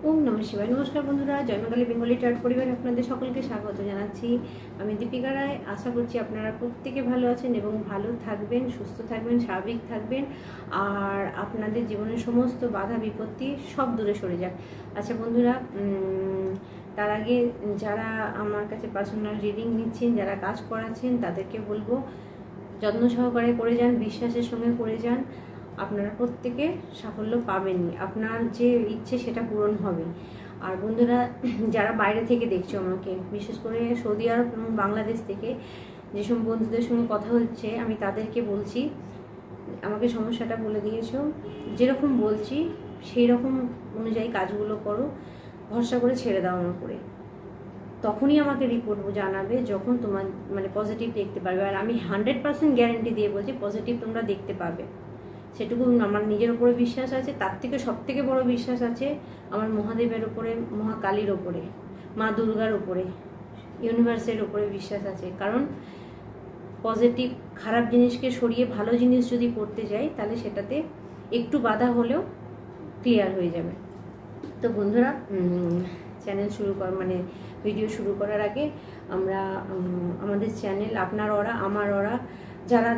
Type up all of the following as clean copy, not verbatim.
ওম নমঃ শিবায়। নমস্কার বন্ধুরা, জয়মাকালী বেঙ্গলি টার্ট পরিবারে আপনাদের সকলকে স্বাগত জানাচ্ছি। আমি দীপিকা রায়। আশা করছি আপনারা প্রত্যেকে ভালো আছেন এবং ভালো থাকবেন, সুস্থ থাকবেন, স্বাভাবিক থাকবেন, আর আপনাদের জীবনের সমস্ত বাধা বিপত্তি সব দূরে সরে যাক। আচ্ছা বন্ধুরা, তার আগে যারা আমার কাছে পার্সোনাল রিডিং নিচ্ছেন, যারা কাজ করাচ্ছেন, তাদেরকে বলবো যত্ন সহকারে করে যান, বিশ্বাসের সঙ্গে করে যান। আপনারা প্রত্যেকে সাফল্য পাবেনই, আপনার যে ইচ্ছে সেটা পূরণ হবে। আর বন্ধুরা, যারা বাইরে থেকে দেখছো আমাকে, বিশেষ করে সৌদি আরব এবং বাংলাদেশ থেকে যেসব বন্ধুদের সঙ্গে কথা হচ্ছে, আমি তাদেরকে বলছি, আমাকে সমস্যাটা বলে দিয়েছো, যেরকম বলছি সেই রকম অনুযায়ী কাজগুলো করো, ভরসা করে ছেড়ে দাও আমার উপরে। তখনই আমাকে রিপোর্ট জানাবে যখন তোমার পজিটিভ দেখতে পারবে। আর আমি 100% গ্যারেন্টি দিয়ে বলছি, পজিটিভ তোমরা দেখতে পাবে। সেটুকু আমার নিজের উপরে বিশ্বাস আছে। তার থেকে সব থেকে বড় বিশ্বাস আছে আমার মহাদেবের উপরে, মহাকালীর ওপরে, মা দুর্গার উপরে, ইউনিভার্সের উপরে বিশ্বাস আছে। কারণ পজিটিভ খারাপ জিনিসকে সরিয়ে ভালো জিনিস যদি করতে যাই, তাহলে সেটাতে একটু বাধা হলেও ক্লিয়ার হয়ে যাবে। তো বন্ধুরা, চ্যানেল শুরু ভিডিও শুরু করার আগে আমরা আমাদের চ্যানেল আপনার ওরা আমার ওরা যারা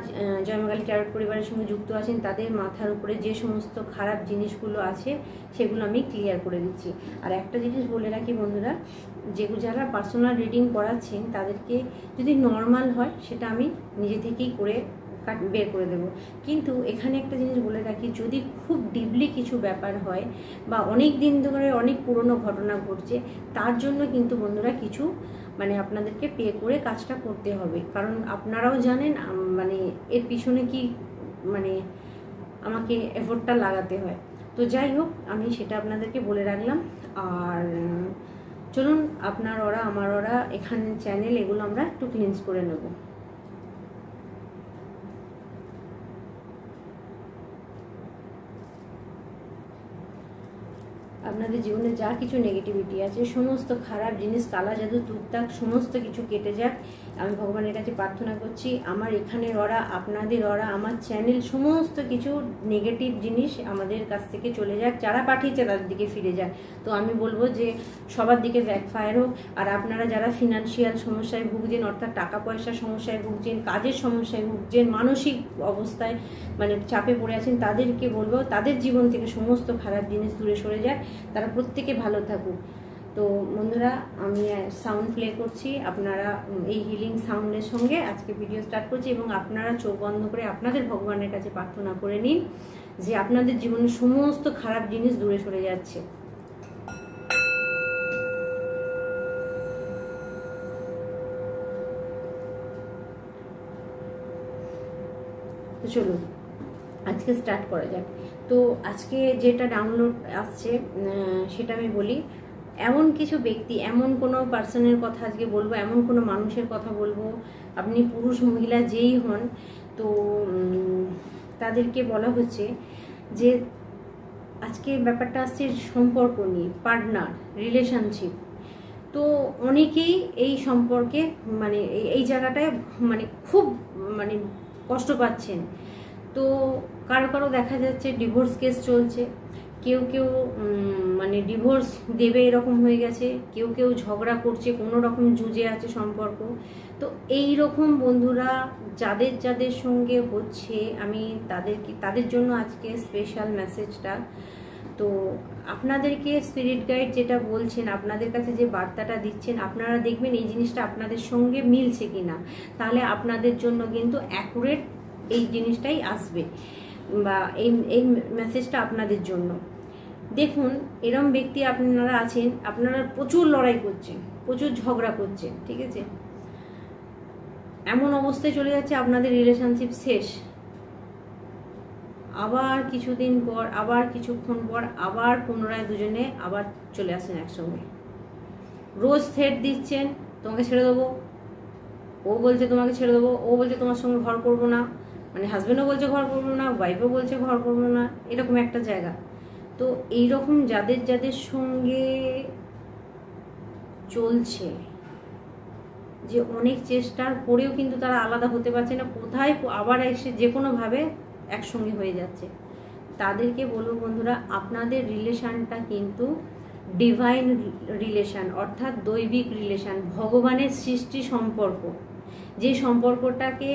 জয়মাকালী ট্যারট পরিবারের সঙ্গে যুক্ত আছেন, তাদের মাথার উপরে যে সমস্ত খারাপ জিনিসগুলো আছে সেগুলো আমি ক্লিয়ার করে দিচ্ছি। আর একটা জিনিস বলে রাখি বন্ধুরা, যারা পার্সোনাল রিডিং করাচ্ছেন তাদেরকে যদি নর্মাল হয় সেটা আমি নিজে থেকেই করে বের করে দেব। কিন্তু এখানে একটা জিনিস বলে রাখি, যদি খুব ডিপলি কিছু ব্যাপার হয় বা অনেক দিন ধরে অনেক পুরনো ঘটনা ঘটছে, তার জন্য কিন্তু বন্ধুরা কিছু আপনাদেরকে পে করে কাজটা করতে হবে। কারণ আপনারাও জানেন এর পিছনে কি আমাকে এফোর্টটা লাগাতে হয়। তো যাই হোক, আমি সেটা আপনাদেরকে বলে রাখলাম। আর চলুন, আপনার ওরা আমার ওরা এখানে চ্যানেল, এগুলো আমরা একটু ক্লিনস করে নেব। আপনাদের জীবনে যা কিছু নেগেটিভিটি আছে, সমস্ত খারাপ জিনিস, কালা জাদু, টুকটাক সমস্ত কিছু কেটে যাক। আমি ভগবানের কাছে প্রার্থনা করছি, আমার এখানের ওরা, আপনাদের ওরা, আমার চ্যানেল, সমস্ত কিছু নেগেটিভ জিনিস আমাদের কাছ থেকে চলে যাক। যারা পাঠিয়েছে তাদের দিকে ফিরে যাক। তো আমি বলবো যে সবার দিকে ব্যাকফায়ার হোক। আর আপনারা যারা ফিনান্সিয়াল সমস্যায় ভুগছেন, অর্থাৎ টাকা পয়সার সমস্যায় ভুগছেন, কাজের সমস্যায় ভুগছেন, মানসিক অবস্থায় চাপে পড়ে আছেন, তাদেরকে বলবো তাদের জীবন থেকে সমস্ত খারাপ জিনিস দূরে সরে যায়, তারা প্রত্যেকে ভালো থাকুক। তো বন্ধুরা, আমি সাউন্ড প্লে করছি, আপনারা এই হিলিং সাউন্ডের সঙ্গে আজকে ভিডিও স্টার্ট করছি, এবং আপনারা চোখ বন্ধ করে আপনাদের ভগবানের কাছে প্রার্থনা করে নিন যে আপনাদের জীবনের সমস্ত খারাপ জিনিস দূরে সরে যাচ্ছে। তো চলুন আজকে স্টার্ট করা যাক। তো আজকে যেটা ডাউনলোড আসছে সেটা আমি বলি, এমন কিছু ব্যক্তি, এমন কোনো পার্সনের কথা আজকে বলবো, এমন কোনো মানুষের কথা বলবো, আপনি পুরুষ মহিলা যেই হন, তো তাদেরকে বলা হচ্ছে যে আজকে ব্যাপারটা আসছে সম্পর্ক নিয়ে, পার্টনার, রিলেশনশিপ। তো অনেকেই এই সম্পর্কে এই জায়গাটায় খুব কষ্ট পাচ্ছেন। তো কারো কারো দেখা যাচ্ছে ডিভোর্স কেস চলছে, কেউ কেউ ডিভোর্স দেবে এরকম হয়ে গেছে, কেউ কেউ ঝগড়া করছে, কোনো রকম জুজে আছে সম্পর্ক। তো এই রকম বন্ধুরা যাদের যাদের সঙ্গে হচ্ছে, আমি তাদের জন্য আজকে স্পেশাল মেসেজটা। তো আপনাদেরকে স্পিরিট গাইড যেটা বলছেন, আপনাদের কাছে যে বার্তাটা দিচ্ছেন, আপনারা দেখবেন এই জিনিসটা আপনাদের সঙ্গে মিলছে কিনা, তাহলে আপনাদের জন্য কিন্তু অ্যাকুরেট এই জিনিসটাই আসবে, বা এই মেসেজটা আপনাদের জন্য। দেখুন, এরম ব্যক্তি আপনারা আছেন, আপনারা প্রচুর লড়াই করছেন, প্রচুর ঝগড়া করছেন, ঠিক আছে, এমন অবস্থায় চলে যাচ্ছে আপনাদের রিলেশনশিপ শেষ। আবার কিছুদিন পর, আবার কিছুক্ষণ পর, আবার পুনরায় দুজনে আবার চলে আসেন একসঙ্গে। রোজ থ্রেট দিচ্ছেন, তোমাকে ছেড়ে দেবো, ও বলছে তোমাকে ছেড়ে দেবো, ও বলছে তোমার সঙ্গে ঘর করবো না, হাজবেন্ডও বলছে ঘর করবো না, ওয়াইফও বলছে ঘর করবো না, এরকম একটা জায়গা। তো এইরকম যাদের যাদের সঙ্গে চলছে, যে অনেক চেষ্টার পরেও কিন্তু তারা আলাদা হতে পারছে না, কোথায় আবার এসে যে কোনোভাবে একসঙ্গে হয়ে যাচ্ছে, তাদেরকে বলবো বন্ধুরা, আপনাদের রিলেশনটা কিন্তু ডিভাইন রিলেশান, অর্থাৎ দৈবিক রিলেশান, ভগবানের সৃষ্টি সম্পর্ক। যে সম্পর্কটাকে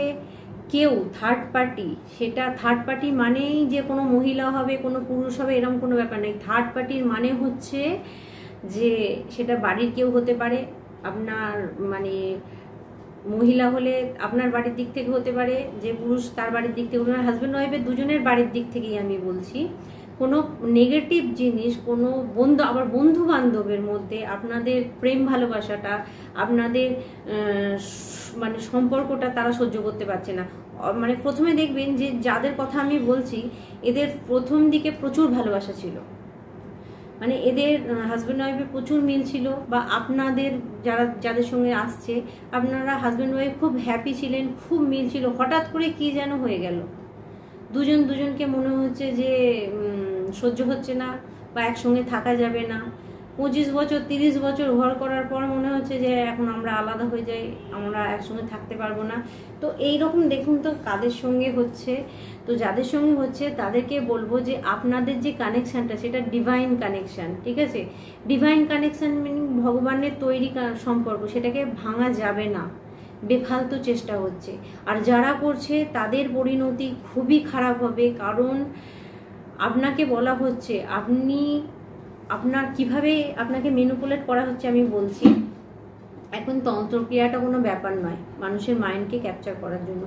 কেউ থার্ড পার্টি, সেটা থার্ড পার্টি মানেই যে কোনো মহিলা হবে, কোনো পুরুষ হবে, এরকম কোনো ব্যাপার নেই। থার্ড পার্টির মানে হচ্ছে যে সেটা বাড়ির কেউ হতে পারে, আপনার মানে মহিলা হলে আপনার বাড়ির দিক থেকে হতে পারে, যে পুরুষ তার বাড়ির দিক থেকে, হাজব্যান্ড ওয়াইফের দুজনের বাড়ির দিক থেকেই আমি বলছি। কোনো নেগেটিভ জিনিস, কোনো আবার বন্ধু বান্ধবের মধ্যে আপনাদের প্রেম ভালোবাসাটা, আপনাদের মানে সম্পর্কটা তারা সহ্য করতে পারছে না। মানে প্রথমে দেখবেন যে যাদের কথা আমি বলছি এদের প্রথম দিকে প্রচুর ভালোবাসা ছিল, মানে এদের হাজব্যান্ড ওয়াইফের প্রচুর মিল ছিল, বা আপনাদের যাদের সঙ্গে আসছে আপনারা হাজব্যান্ড ওয়াইফ খুব হ্যাপি ছিলেন, খুব মিল ছিল। হঠাৎ করে কি যেন হয়ে গেল, দুজনকে মনে হচ্ছে যে সহ্য হচ্ছে না বা একসঙ্গে থাকা যাবে না। 25 বছর 30 বছর ঘর করার পর মনে হচ্ছে যে এখন আমরা আলাদা হয়ে যাই, আমরা একসঙ্গে থাকতে পারবো না। তো এইরকম দেখুন তো কাদের সঙ্গে হচ্ছে। তো যাদের সঙ্গে হচ্ছে তাদেরকে বলবো যে আপনাদের যে কানেকশানটা সেটা ডিভাইন কানেকশান, ঠিক আছে? ডিভাইন কানেকশান মিনিং ভগবানের তৈরি সম্পর্ক, সেটাকে ভাঙা যাবে না। বেফালতু চেষ্টা হচ্ছে, আর যারা করছে তাদের পরিণতি খুবই খারাপ হবে। কারণ আপনাকে বলা হচ্ছে, আপনার কিভাবে আপনাকে ম্যানিপুলেট করা হচ্ছে আমি বলছি। এখন তন্ত্রক্রিয়াটা কোনো ব্যাপার নয় মানুষের মাইন্ডকে ক্যাপচার করার জন্য।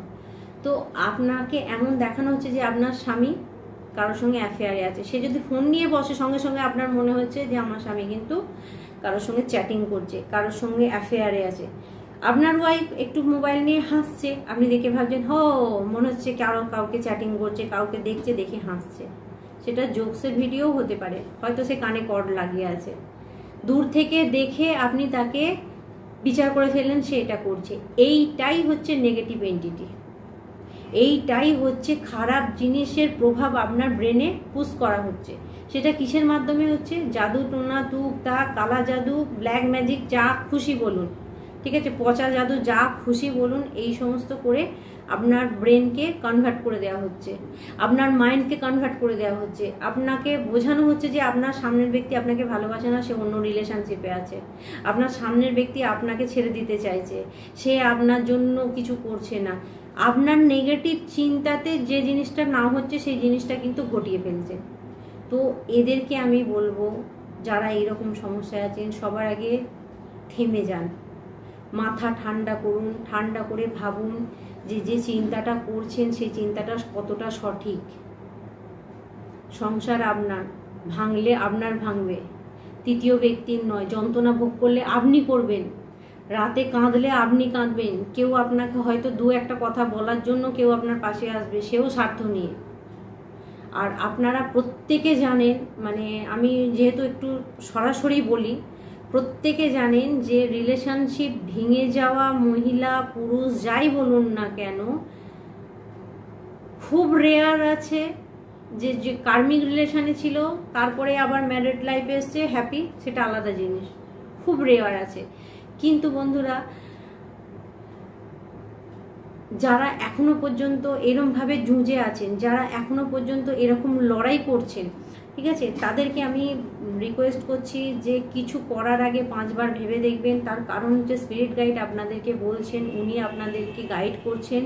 তো আপনাকে এমন দেখানো হচ্ছে যে আপনার স্বামী কারোর সঙ্গে অ্যাফেয়ারে আছে। সে যদি ফোন নিয়ে বসে, সঙ্গে সঙ্গে আপনার মনে হচ্ছে যে আমার স্বামী কিন্তু কারোর সঙ্গে চ্যাটিং করছে, কারোর সঙ্গে অ্যাফেয়ারে আছে। আপনার ওয়াইফ একটু মোবাইল নিয়ে হাসছে, আপনি দেখে ভাবছেন মনে হচ্ছে কাউকে চ্যাটিং করছে, কাউকে দেখছে, দেখে হাসছে। সেটা জোকসের ভিডিও হতে পারে, হয়তো সে কানে কর্ড লাগিয়ে আছে। দূর থেকে দেখে আপনি তাকে বিচার করে ফেললেন সে এটা করছে। এইটাই হচ্ছে নেগেটিভ এন্টিটি, এইটাই হচ্ছে খারাপ জিনিসের প্রভাব আপনার ব্রেনে পুশ করা হচ্ছে। সেটা কিসের মাধ্যমে হচ্ছে? জাদু টোনা তুক তা, কালা জাদু, ব্ল্যাক ম্যাজিক, যা খুশি বলুন, ঠিক আছে, পচা জাদু, যা খুশি বলুন, এই সমস্ত করে আপনার ব্রেনকে কনভার্ট করে দেওয়া হচ্ছে, আপনার মাইন্ডকে কনভার্ট করে দেওয়া হচ্ছে। আপনাকে বোঝানো হচ্ছে যে আপনার সামনের ব্যক্তি আপনাকে ভালোবাসে না, সে অন্য রিলেশনশিপে আছে। আপনার সামনের ব্যক্তি আপনাকে ছেড়ে দিতে চাইছে, সে আপনার জন্য কিছু করছে না। আপনার নেগেটিভ চিন্তাতে যে জিনিসটা না হচ্ছে সেই জিনিসটা কিন্তু ঘটিয়ে ফেলছে। তো এদেরকে আমি বলবো, যারা এইরকম সমস্যায় আছেন, সবার আগে থেমে যান, মাথা ঠান্ডা করুন, ঠান্ডা করে ভাবুন যে চিন্তাটা করছেন সেই চিন্তাটা কতটা সঠিক। সংসার আপনার, ভাঙলে আপনার ভাঙবে, তৃতীয় ব্যক্তির নয়। যন্ত্রণা ভোগ করলে আপনি করবেন, রাতে কাঁদলে আপনি কাঁদবেন। কেউ আপনাকে হয়তো দু একটা কথা বলার জন্য কেউ আপনার পাশে আসবে, সেও স্বার্থ নিয়ে। আর আপনারা প্রত্যেকে জানেন, মানে আমি যেহেতু একটু সরাসরি বলি, প্রত্যেকে জানেন যে রিলেশনশিপ ভেঙে যাওয়া মহিলা পুরুষ যাই বলুন না কেন, খুব রেয়ার আছে যে কার্মিক রিলেশনে ছিল তারপরে আবার ম্যারিড লাইফে এসছে হ্যাপি, সেটা আলাদা জিনিস, খুব রেয়ার আছে। কিন্তু বন্ধুরা, যারা এখনো পর্যন্ত এরকমভাবে জুঝে আছেন, যারা এখনো পর্যন্ত এরকম লড়াই করছেন, ঠিক আছে, তাদেরকে আমি রিকোয়েস্ট করছি যে কিছু করার আগে 5 বার ভেবে দেখবেন। তার কারণ হচ্ছে স্পিরিট গাইড আপনাদেরকে বলছেন, উনি আপনাদেরকে গাইড করছেন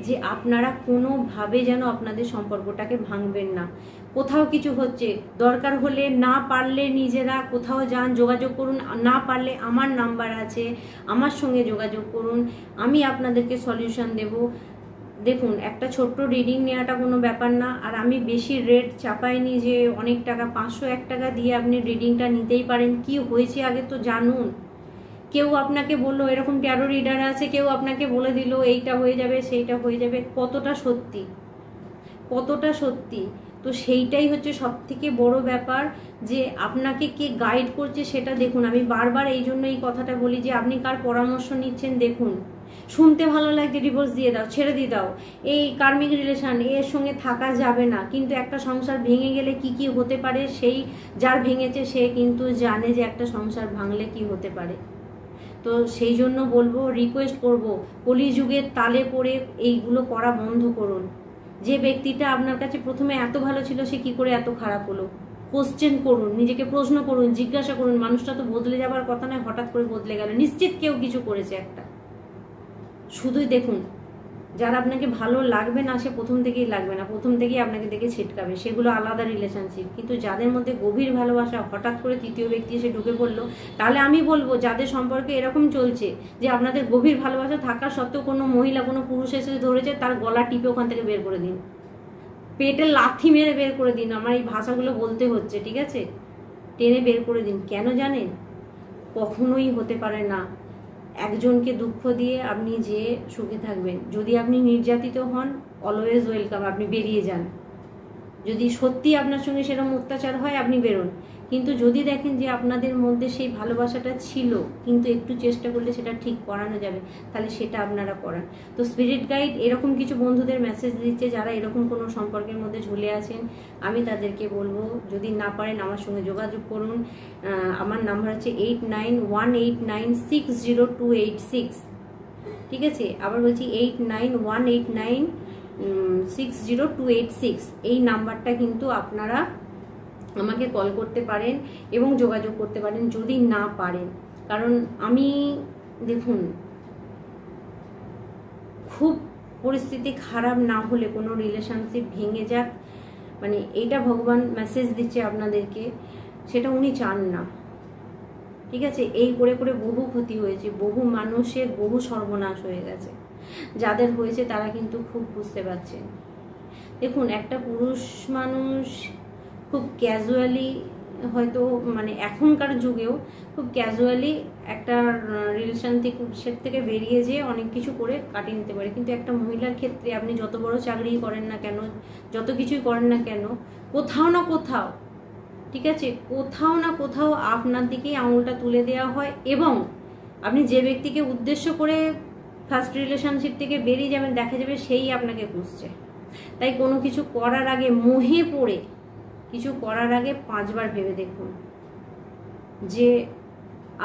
যে আপনারা কোনোভাবে যেন আপনাদের সম্পর্কটাকে ভাঙবেন না। কোথাও কিছু হচ্ছে, দরকার হলে না পারলে নিজেরা কোথাও যান, যোগাযোগ করুন। না পারলে আমার নাম্বার আছে, আমার সঙ্গে যোগাযোগ করুন, আমি আপনাদেরকে সলিউশন দেব। দেখুন, একটা ছোট্ট রিডিং নেওয়াটা কোনো ব্যাপার না। আর আমি বেশি রেট চাপাইনি যে অনেক টাকা, 501 টাকা দিয়ে আপনি রিডিংটা নিতেই পারেন। কি হয়েছে আগে তো জানুন। কেউ আপনাকে বললো এরকম ট্যারো রিডার আছে, কেউ আপনাকে বলে দিল এইটা হয়ে যাবে সেইটা হয়ে যাবে, কতটা সত্যি, কতটা সত্যি। তো সেইটাই হচ্ছে সব থেকে বড় ব্যাপার, যে আপনাকে কে গাইড করছে সেটা দেখুন। আমি বারবার এই জন্য এই কথাটা বলি যে আপনি কার পরামর্শ নিচ্ছেন দেখুন। শুনতে ভালো লাগছে ডিভোর্স দিয়ে দাও, ছেড়ে দিয়ে দাও, এই কার্মিক রিলেশন, এর সঙ্গে থাকা যাবে না, কিন্তু একটা সংসার ভেঙে গেলে কি কি হতে পারে সেই যার ভেঙেছে সে কিন্তু জানে যে একটা সংসার ভাঙলে কি হতে পারে। তো সেই জন্য বলবো, রিকোয়েস্ট করব, কলিযুগের তালে পড়ে এইগুলো করা বন্ধ করুন। যে ব্যক্তিটা আপনার কাছে প্রথমে এত ভালো ছিল সে কি করে এত খারাপ হলো, কোশ্চেন করুন, নিজেকে প্রশ্ন করুন, জিজ্ঞাসা করুন। মানুষটা তো বদলে যাবার কথা নয়, হঠাৎ করে বদলে গেল, নিশ্চিত কেউ কিছু করেছে একটা। শুধুই দেখুন, যারা আপনাকে ভালো লাগবে না সে প্রথম থেকেই লাগবে না, প্রথম থেকেই আপনাকে দেখে ছিটকাবে, সেগুলো আলাদা রিলেশনশিপ। কিন্তু যাদের মধ্যে গভীর ভালোবাসা, হঠাৎ করে তৃতীয় ব্যক্তি এসে ঢুকে পড়লো, তাহলে আমি বলবো যাদের সম্পর্কে এরকম চলছে যে আপনাদের গভীর ভালোবাসা থাকা সত্ত্বেও কোনো মহিলা, কোনো পুরুষ এসে ধরেছে, তার গলা টিপে ওখান থেকে বের করে দিন, পেটে লাথি মেরে বের করে দিন। আমার এই ভাষাগুলো বলতে হচ্ছে, ঠিক আছে? টেনে বের করে দিন। কেন জানেন? কখনোই হতে পারে না একজনকে দুঃখ দিয়ে আপনি যে সুখে থাকবেন। যদি আপনি নির্যাতিত হন, অলওয়েজ ওয়েলকাম, আপনি বেরিয়ে যান। যদি সত্যি আপনার সঙ্গে সেরকম অত্যাচার হয়, আপনি বেরোন। কিন্তু যদি দেখেন যে আপনাদের মধ্যে সেই ভালোবাসাটা ছিল, কিন্তু একটু চেষ্টা করলে সেটা ঠিক করানো যাবে, তাহলে সেটা আপনারা করান। তো স্পিরিট গাইড এরকম কিছু বন্ধুদের মেসেজ দিচ্ছে যারা এরকম কোনো সম্পর্কের মধ্যে ঝুলে আছেন। আমি তাদেরকে বলবো, যদি না পারেন আমার সঙ্গে যোগাযোগ করুন। আমার নাম্বার হচ্ছে 8918960286। ঠিক আছে? আবার বলছি 8918960286। এই নাম্বারটা কিন্তু আপনারা আমাকে কল করতে পারেন এবং যোগাযোগ করতে পারেন যদি না পারেন। কারণ আমি দেখুন, খুব পরিস্থিতি খারাপ না হলে কোনো রিলেশনশিপ ভেঙে যাক, মানে এইটা ভগবান মেসেজ দিচ্ছে আপনাদেরকে, সেটা উনি চান না। ঠিক আছে? এই করে করে বহু ক্ষতি হয়েছে, বহু মানুষের বহু সর্বনাশ হয়ে গেছে। যাদের হয়েছে তারা কিন্তু খুব বুঝতে পারছেন। দেখুন, একটা পুরুষ মানুষ খুব ক্যাজুয়ালি, হয়তো মানে এখনকার যুগেও খুব ক্যাজুয়ালি একটা রিলেশনশিপ থেকে বেরিয়ে যেয়ে অনেক কিছু করে কাটিয়ে নিতে পারে। কিন্তু একটা মহিলার ক্ষেত্রে আপনি যত বড় চাকরি করেন না কেন, যত কিছুই করেন না কেন, কোথাও না কোথাও, ঠিক আছে, কোথাও না কোথাও আপনার দিকেই আঙুলটা তুলে দেওয়া হয়। এবং আপনি যে ব্যক্তিকে উদ্দেশ্য করে ফার্স্ট রিলেশনশিপ থেকে বেরিয়ে যাবেন, দেখা যাবে সেই আপনাকে খুঁজছে। তাই কোনো কিছু করার আগে, মোহে পড়ে কিছু করার আগে 5 বার ভেবে দেখুন যে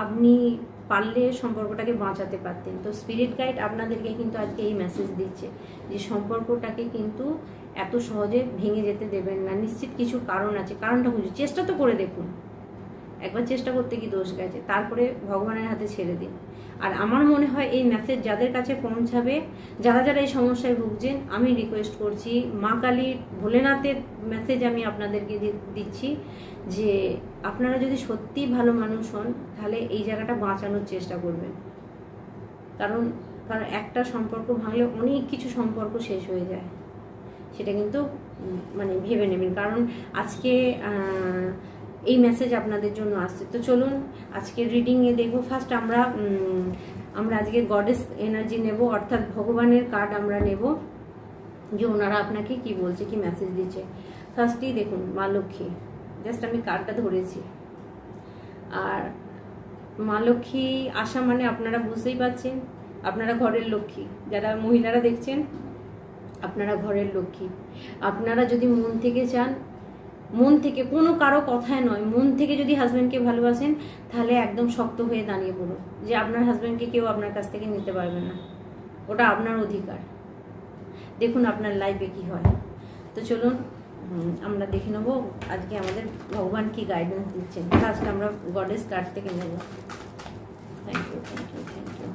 আপনি পারলে সম্পর্কটাকে বাঁচাতে পারতেন। তো স্পিরিট গাইড আপনাদেরকে কিন্তু আজকে এই মেসেজ দিচ্ছে যে সম্পর্কটাকে কিন্তু এত সহজে ভেঙে যেতে দেবেন না। নিশ্চিত কিছু কারণ আছে, কারণটা বুঝুন, চেষ্টা তো করে দেখুন। একবার চেষ্টা করতে কি দোষ গেছে? তারপরে ভগবানের হাতে ছেড়ে দিন। আর আমার মনে হয় এই মেসেজ যাদের কাছে পৌঁছাবে, যারা যারা এই সমস্যায় ভুগছেন, আমি রিকোয়েস্ট করছি, মা কালীর, ভোলেনাথের মেসেজ আমি আপনাদেরকে দিচ্ছি যে আপনারা যদি সত্যি ভালো মানুষ হন, তাহলে এই জায়গাটা বাঁচানোর চেষ্টা করবেন। কারণ একটা সম্পর্ক ভাঙলে অনেক কিছু সম্পর্ক শেষ হয়ে যায়, সেটা কিন্তু মানে ভেবে নেবেন। কারণ আজকে এই মেসেজ আপনাদের জন্য আসছে। তো চলুন আজকে রিডিংয়ে দেখবো। ফার্স্ট আমরা আজকে গডেস এনার্জি নেব, অর্থাৎ ভগবানের কার্ড আমরা নেব যে ওনারা আপনাকে কি বলছে, কি মেসেজ দিচ্ছে। ফার্স্টেই দেখুন মা লক্ষ্মী, জাস্ট আমি কার্ডটা ধরেছি। আর মা লক্ষ্মী আসা মানে আপনারা বুঝতেই পারছেন, আপনারা ঘরের লক্ষ্মী। যারা মহিলারা দেখছেন, আপনারা ঘরের লক্ষ্মী। আপনারা যদি মন থেকে চান, মন থেকে, কোনো কারো কথায় নয়, মন থেকে যদি হাজব্যান্ডকে ভালোবাসেন, তাহলে একদম শক্ত হয়ে দাঁড়িয়ে পড়ুন যে আপনার হাজব্যান্ডকে কেউ আপনার কাছ থেকে নিতে পারবে না, ওটা আপনার অধিকার। দেখুন আপনার লাইফে কি হয়। তো চলুন আমরা দেখে নেব আজকে আমাদের ভগবান কি গাইডেন্স দিচ্ছেন। ফার্স্ট আমরা গডেস কার্ড থেকে নেব। Thank you, thank you, thank you.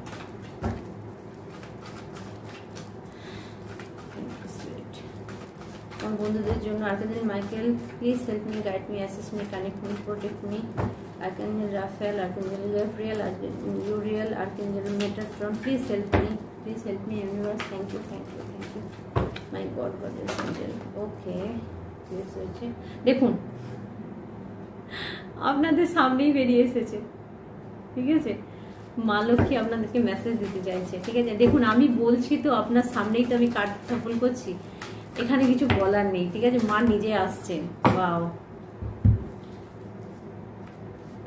আমার বন্ধুদের জন্য archangel Michael, please help me, guide me, assist me, connect me, protect me. Archangel Raphael, archangel Gabriel, Uriel, archangel Metatron, please help me, please help me universe. Thank you, thank you, thank you. My god, goddess angel. Okay, ঠিক হয়েছে। দেখুন আপনাদের সামনেই বেরিয়ে এসেছে, ঠিক আছে, মা লক্ষ্মী আপনাদেরকে মেসেজ দিতে চাইছে। ঠিক আছে, দেখুন আমি বলছি তো আপনার সামনেই তো আমি কার্ড সফল করছি, এখানে কিছু বলার নেই। ঠিক আছে, মা নিজে আসছেন। ওয়াও,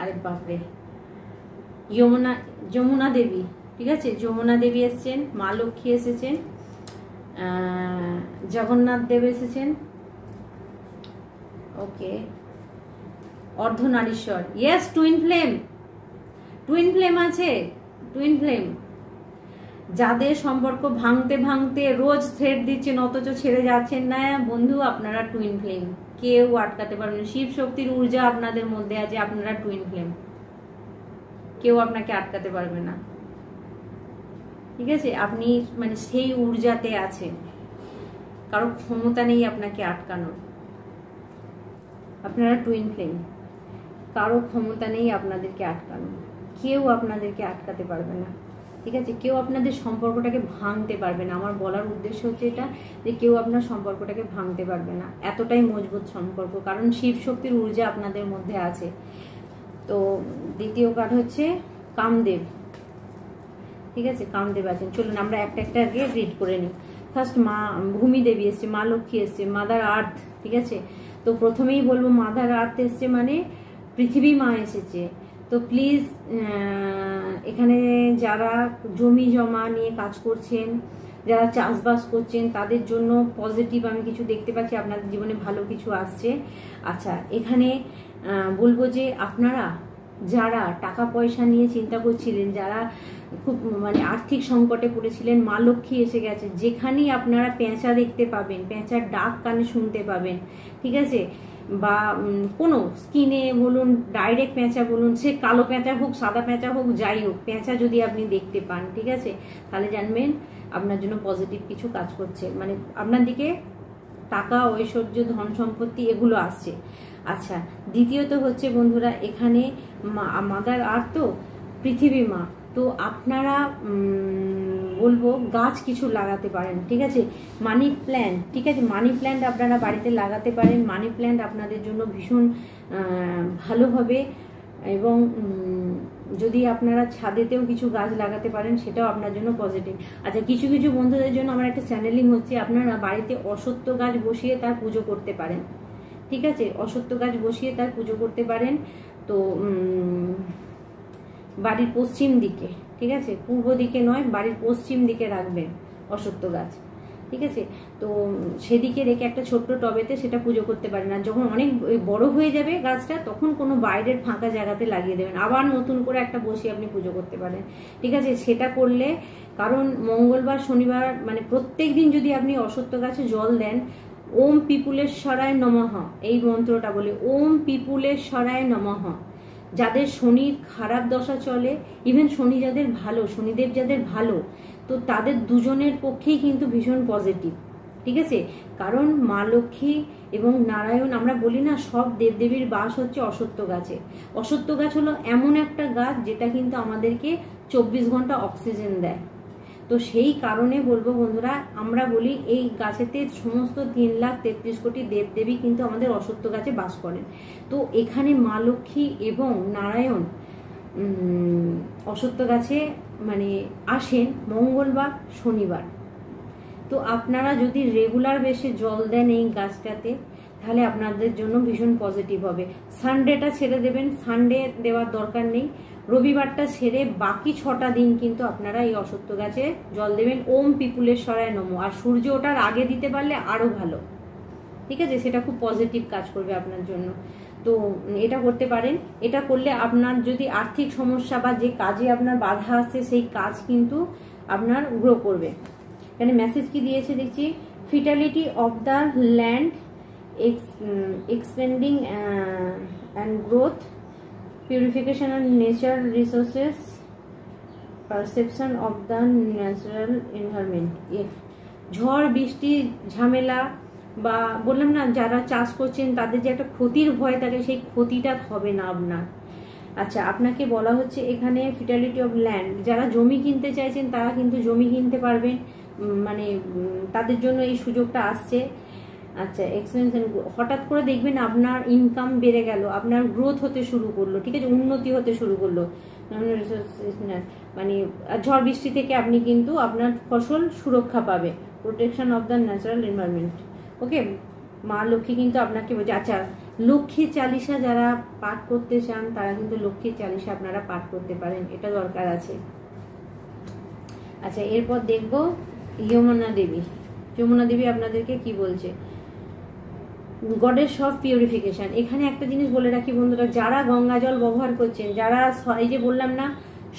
আরে বাপরে, যমুনা দেবী, ঠিক আছে, যমুনা দেবী এসেছেন, মা লক্ষ্মী এসেছেন, জগন্নাথ দেব এসেছেন। Okay, Ardhanarishvara, yes, twin flame, twin flame আছে, টুইন ফ্লেম। যাদের সম্পর্ক ভাঙতে ভাঙতে রোজ থ্রেড দিচ্ছেন অথচ ছেড়ে যাচ্ছেন না বন্ধু, আপনারা টুইন ফ্লেম। কেউ আটকাতে পারবে না। শিব শক্তির ঊর্জা আপনাদের মধ্যে আছে, আপনারা টুইন ফ্লেম, কেউ আপনাকে আটকাতে পারবে না। ঠিক আছে, আপনি মানে সেই ঊর্জাতে আছেন, কারো ক্ষমতা নেই আপনাকে আটকানোর। আপনারা টুইন ফ্লেম, কারো ক্ষমতা নেই আপনাদেরকে আটকানোর, কেউ আপনাদেরকে আটকাতে পারবে না। ঠিক আছে, কেউ আপনাদের সম্পর্কটাকে ভাঙতে পারবে না। আমার বলার উদ্দেশ্য হচ্ছে এটা, যে কেউ আপনার সম্পর্কটাকে ভাঙতে পারবে না, এতটাই মজবুত সম্পর্ক, কারণ শিব শক্তির ঊর্জা আপনাদের মধ্যে আছে। তো দ্বিতীয় কার্ড হচ্ছে কামদেব। ঠিক আছে, কামদেব আছেন। চলুন আমরা একটা একটা আগে রিড করে নিই। ফার্স্ট মা ভূমি দেবী এসছে, মা লক্ষ্মী এসছে, মাদার আর্থ। ঠিক আছে, তো প্রথমেই বলবো মাদার আর্থ এসছে মানে পৃথিবী মা এসেছে। তো প্লিজ এখানে যারা জমি জমা নিয়ে কাজ করছেন, যারা চাষবাস করছেন, তাদের জন্য পজিটিভ আমি কিছু দেখতে পাচ্ছি, আপনাদের জীবনে ভালো কিছু আসছে। আচ্ছা, এখানে বলবো যে আপনারা যারা টাকা পয়সা নিয়ে চিন্তা করছিলেন, যারা খুব মানে আর্থিক সংকটে পড়েছিলেন, মা লক্ষ্মী এসে গেছে। যেখানেই আপনারা পেঁচা দেখতে পাবেন, পেঁচার ডাক কানে শুনতে পাবেন, ঠিক আছে, বা কোনো স্কিনে বলুন, ডাইরেক্ট পেঁচা বলুন, সে কালো পেঁচা হোক, সাদা পেঁচা হোক, যাই হোক, পেঁচা যদি আপনি দেখতে পান, ঠিক আছে, তাহলে জানবেন আপনার জন্য পজিটিভ কিছু কাজ করছে, মানে আপনার দিকে টাকা, ঐশ্বর্য, ধন সম্পত্তি এগুলো আসছে। আচ্ছা, দ্বিতীয়ত হচ্ছে বন্ধুরা, এখানে মাদার আর্থ তো পৃথিবী মা, তো আপনারা বলবো গাছ কিছু লাগাতে পারেন। ঠিক আছে, মানি প্ল্যান্ট, ঠিক আছে, মানি প্ল্যান্ট আপনারা বাড়িতে লাগাতে পারেন। মানি প্ল্যান্ট আপনাদের জন্য ভীষণ ভালো হবে। এবং যদি আপনারা ছাদেতেও কিছু গাছ লাগাতে পারেন, সেটাও আপনার জন্য পজিটিভ। আচ্ছা, কিছু কিছু বন্ধুদের জন্য আমার একটা চ্যানেলিং হচ্ছে, আপনারা বাড়িতে অশ্বত্থ গাছ বসিয়ে তার পুজো করতে পারেন। ঠিক আছে, অশ্বত্থ গাছ বসিয়ে তার পুজো করতে পারেন। তো বাড়ির পশ্চিম দিকে, ঠিক আছে, পূর্ব দিকে নয়, বাড়ির পশ্চিম দিকে রাখবেন অশ্বত্থ গাছ। ঠিক আছে, তো সেদিকে রেখে একটা ছোট্ট টবেতে সেটা পুজো করতে পারেন। আর যখন অনেক বড় হয়ে যাবে গাছটা, তখন কোনো বাইরের ফাঁকা জায়গাতে লাগিয়ে দেবেন, আবার নতুন করে একটা বসিয়ে আপনি পুজো করতে পারেন। ঠিক আছে, সেটা করলে, কারণ মঙ্গলবার, শনিবার, মানে প্রত্যেক দিন যদি আপনি অশ্বত্থ গাছে জল দেন, ওম পিপুলেশ্বরায় নমঃ এই মন্ত্রটা বলে, ওম পিপুলেশ্বরায় নমঃ। যাদের শনির খারাপ দশা চলে, ইভেন শনি যাদের ভালো, শনিদেব যাদের ভালো, তো তাদের দুজনের পক্ষেই কিন্তু ভীষণ পজিটিভ। ঠিক আছে, কারণ মা লক্ষ্মী এবং নারায়ণ, আমরা বলি না সব দেবদেবীর বাস হচ্ছে অশ্বত্থ গাছে। অশ্বত্থ গাছ হলো এমন একটা গাছ যেটা কিন্তু আমাদেরকে 24 ঘন্টা অক্সিজেন দেয়। তো সেই কারণে বলবো বন্ধুরা, আমরা বলি এই গাছেতে সমস্ত 3,33,000,000 দেবদেবী কিন্তু আমাদের অশ্বত্থ গাছে বাস করেন। তো এখানে মা লক্ষ্মী এবং নারায়ণ অশ্বত্থ গাছে মানে আসেন মঙ্গলবার, শনিবার। তো আপনারা যদি রেগুলার বেশি জল দেন এই গাছটাতে, তাহলে আপনাদের জন্য ভীষণ পজিটিভ হবে। সানডেটা ছেড়ে দেবেন, সানডে দেওয়ার দরকার নেই, রবিবারটা ছেড়ে বাকি 6টা দিন কিন্তু আপনারা এই অশ্বত্থ গাছে জল দেবেন। ওম পিপুলেশ্বরায় নমঃ। আর সূর্য ওঠার আগে দিতে পারলে আরো ভালো। ঠিক আছে, সেটা খুব পজিটিভ কাজ করবে আপনার জন্য। তো এটা করতে পারেন। এটা করলে আপনার যদি আর্থিক সমস্যা বা যে কাজে আপনার বাধা আসছে, সেই কাজ কিন্তু আপনার গ্রো করবে। এখানে মেসেজ কি দিয়েছে দেখছি, fertility of the land, expanding and growth, purification and nature resources, perception of the natural environment। ঝড় বৃষ্টি ঝামেলা, বা বললাম না যারা চাষ করছেন তাদের যে একটা ক্ষতির ভয় থাকে, সেই ক্ষতিটা হবে না আপনার। আচ্ছা, আপনাকে বলা হচ্ছে এখানে ফিটালিটি অফ ল্যান্ড, যারা জমি কিনতে চাইছেন তারা কিন্তু জমি কিনতে পারবেন, মানে তাদের জন্য এই সুযোগটা আসছে। আচ্ছা, এক্সপেন্স, হঠাৎ করে দেখবেন আপনার ইনকাম বেড়ে গেল, আপনার গ্রোথ হতে শুরু করলো, ঠিক আছে, উন্নতি হতে শুরু করলো, মানে ঝড় বৃষ্টি থেকে আপনি কিন্তু আপনার ফসল সুরক্ষা পাবে। Protection of the natural environment. Okay, মা লক্ষ্মী কিন্তু আপনাকে বলছে। আচ্ছা, লক্ষ্মী চালিসা যারা পাঠ করতে চান, তারা কিন্তু লক্ষ্মী চালিসা আপনারা পাঠ করতে পারেন, এটা দরকার আছে। আচ্ছা, এরপর দেখবো যমুনা দেবী। যমুনা দেবী আপনাদেরকে কি বলছে, গডেস অফ পিউরিফিকেশন। এখানে একটা জিনিস বলে রাখি বন্ধুরা, যারা গঙ্গা জল ব্যবহার করছেন, যারা এই যে বললাম না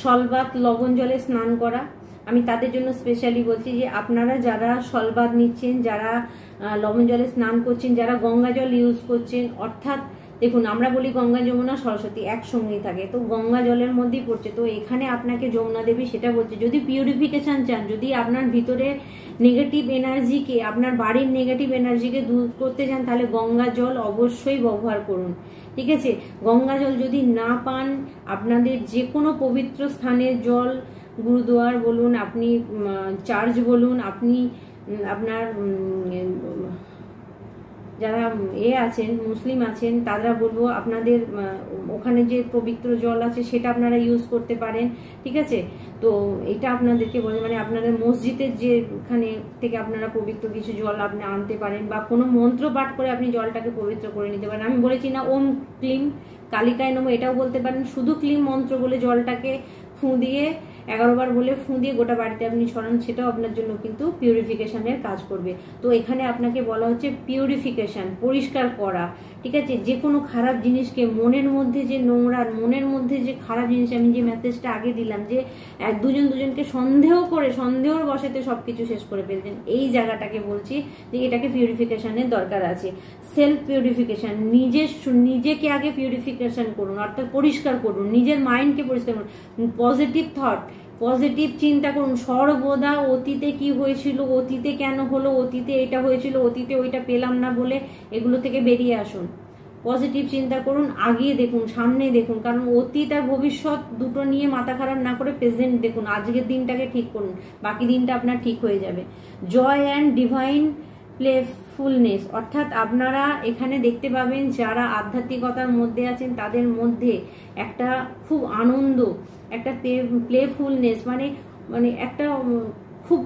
সলবাত লবণ জলে স্নান করা, আমি তাদের জন্য স্পেশালি বলছি যে আপনারা যারা সলবাত নিচ্ছেন, যারা লবণ জলে স্নান করছেন, যারা গঙ্গা জল ইউজ করছেন, অর্থাৎ দেখুন আমরা বলি গঙ্গা যমুনা সরস্বতী একসঙ্গেই থাকে, তো গঙ্গা জলের মধ্যেই পড়ছে। তো এখানে আপনাকে যমুনা দেবী সেটা বলছে, যদি পিউরিফিকেশন চান, যদি আপনার ভিতরে নেগেটিভ এনার্জিকে, আপনার বাড়ির নেগেটিভ এনার্জিকে দূর করতে চান, তাহলে গঙ্গা জল অবশ্যই ব্যবহার করুন। ঠিক আছে, গঙ্গা জল যদি না পান, আপনাদের যে কোনো পবিত্র স্থানের জল, গুরুদুয়ার বলুন, আপনি চার্চ বলুন, আপনি আপনার যারা আছেন মুসলিম আছেন, তারা বলবো আপনাদের ওখানে যে পবিত্র জল আছে সেটা আপনারা ইউজ করতে পারেন। ঠিক আছে, তো এটা আপনাদেরকে বলে, মানে আপনাদের মসজিদের যেখানে থেকে আপনারা পবিত্র কিছু জল আপনি আনতে পারেন, বা কোনো মন্ত্র পাঠ করে আপনি জলটাকে পবিত্র করে নিতে পারেন। আমি বলেছি না ওম ক্লিম কালিকায় নমঃ, এটাও বলতে পারেন। শুধু ক্লিম মন্ত্র বলে জলটাকে ফুঁ দিয়ে 11 বার বলে ফুঁ দিয়ে গোটা বাড়িতে আপনি ছড়ান, সেটাও আপনার জন্য কিন্তু পিউরিফিকেশনের কাজ করবে। তো এখানে আপনাকে বলা হচ্ছে পিউরিফিকেশন, পরিষ্কার করা। ঠিক আছে, যে কোনো খারাপ জিনিসকে, মনের মধ্যে যে নোংরা, মনের মধ্যে যে খারাপ জিনিস, আমি যে মেসেজটা আগে দিলাম যে দুজনকে সন্দেহ করে, সন্দেহর বশেতে সবকিছু শেষ করে ফেলছেন, এই জায়গাটাকে বলছি যে এটাকে পিউরিফিকেশনের দরকার আছে। সেলফ পিউরিফিকেশন, নিজেকে আগে পিউরিফিকেশন করুন, অর্থাৎ পরিষ্কার করুন, নিজের মাইন্ডকে পরিষ্কার করুন, পজিটিভ থট, পজিটিভ চিন্তা করুন। সর্বদা অতীতে কি হয়েছিল, অতীতে কেন হলো, অতীতে এটা হয়েছিল, অতীতে ওইটা পেলাম না বলে এগুলো থেকে বেরিয়ে আসুন। পজিটিভ চিন্তা করুন, আগিয়ে দেখুন, সামনে দেখুন, কারণ অতীত আর ভবিষ্যৎ দুটো নিয়ে মাথা খারাপ না করে প্রেজেন্ট দেখুন, আজকের দিনটাকে ঠিক করুন, বাকি দিনটা আপনার ঠিক হয়ে যাবে। জয় অ্যান্ড ডিভাইন প্লেফুলনেস, অর্থাৎ আপনারা এখানে দেখতে পাবেন যারা আধ্যাত্মিকতার মধ্যে আছেন তাদের মধ্যে একটা খুব আনন্দ, একটা প্লেফুলনেস, মানে একটা খুব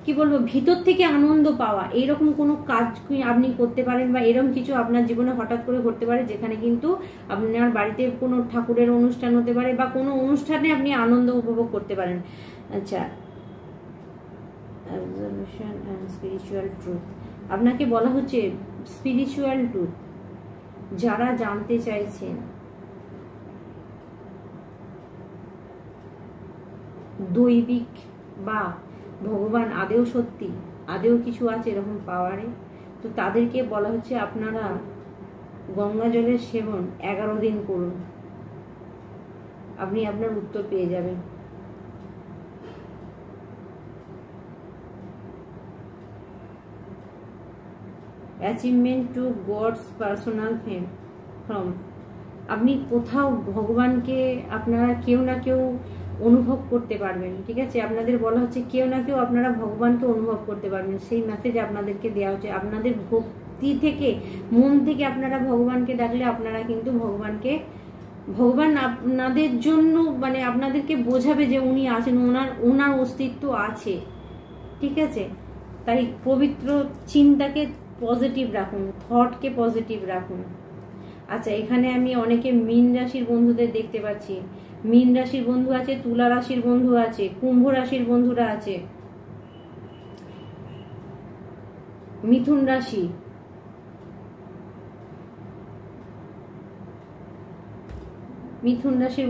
কি বলবো, ভিতর থেকে আনন্দ পাওয়া, এইরকম কোনো কাজ আপনি করতে পারেন, বা এরকম কিছু আপনার জীবনে হঠাৎ করে ঘটতে পারে, যেখানে কিন্তু আপনার বাড়িতে কোনো ঠাকুরের অনুষ্ঠান হতে পারে, বা কোনো অনুষ্ঠানে আপনি আনন্দ উপভোগ করতে পারেন। আচ্ছা, অবজারভেশন অ্যান্ড স্পিরিচুয়াল ট্রুথ, আপনাকে বলা হচ্ছে স্পিরিচুয়াল ট্রুথ যারা জানতে চাইছেন, দৈবিক বা ভগবান আদেও সত্যি, আদেও কিছু আছে এরকম পাওয়ারে, তো তাদেরকে বলা হচ্ছে আপনারা গঙ্গা জলের সেবন 11 দিন করুন, আপনি আপনার উত্তর পেয়ে যাবেন। Achievement to gods personal from, আপনি কোথাও ভগবানকে আপনারা কেউ না কেউ অনুভব করতে পারবেন। ঠিক আছে, আপনাদের বলা হচ্ছে কেউ না কেউ আপনারা ভগবানকে অনুভব করতে পারবেন, সেই মেসেজ আপনাদেরকে দেওয়া হচ্ছে। আপনাদের ভক্তি থেকে, মন থেকে আপনারা ভগবানকে ডাকলে আপনারা কিন্তু ভগবান আপনাদের জন্য, মানে আপনাদেরকে বোঝাবে যে উনি আছেন, ওনার অস্তিত্ব আছে। ঠিক আছে, তাই পবিত্র চিন্তাকে পজিটিভ রাখুন, থটকে পজিটিভ রাখুন। আচ্ছা, এখানে আমি অনেকে মীন রাশির বন্ধুদের দেখতে পাচ্ছি। মীন রাশির বন্ধু আছে, তুলা রাশির বন্ধু আছে, কুম্ভ রাশির বন্ধুরা আছে, মিথুন রাশি,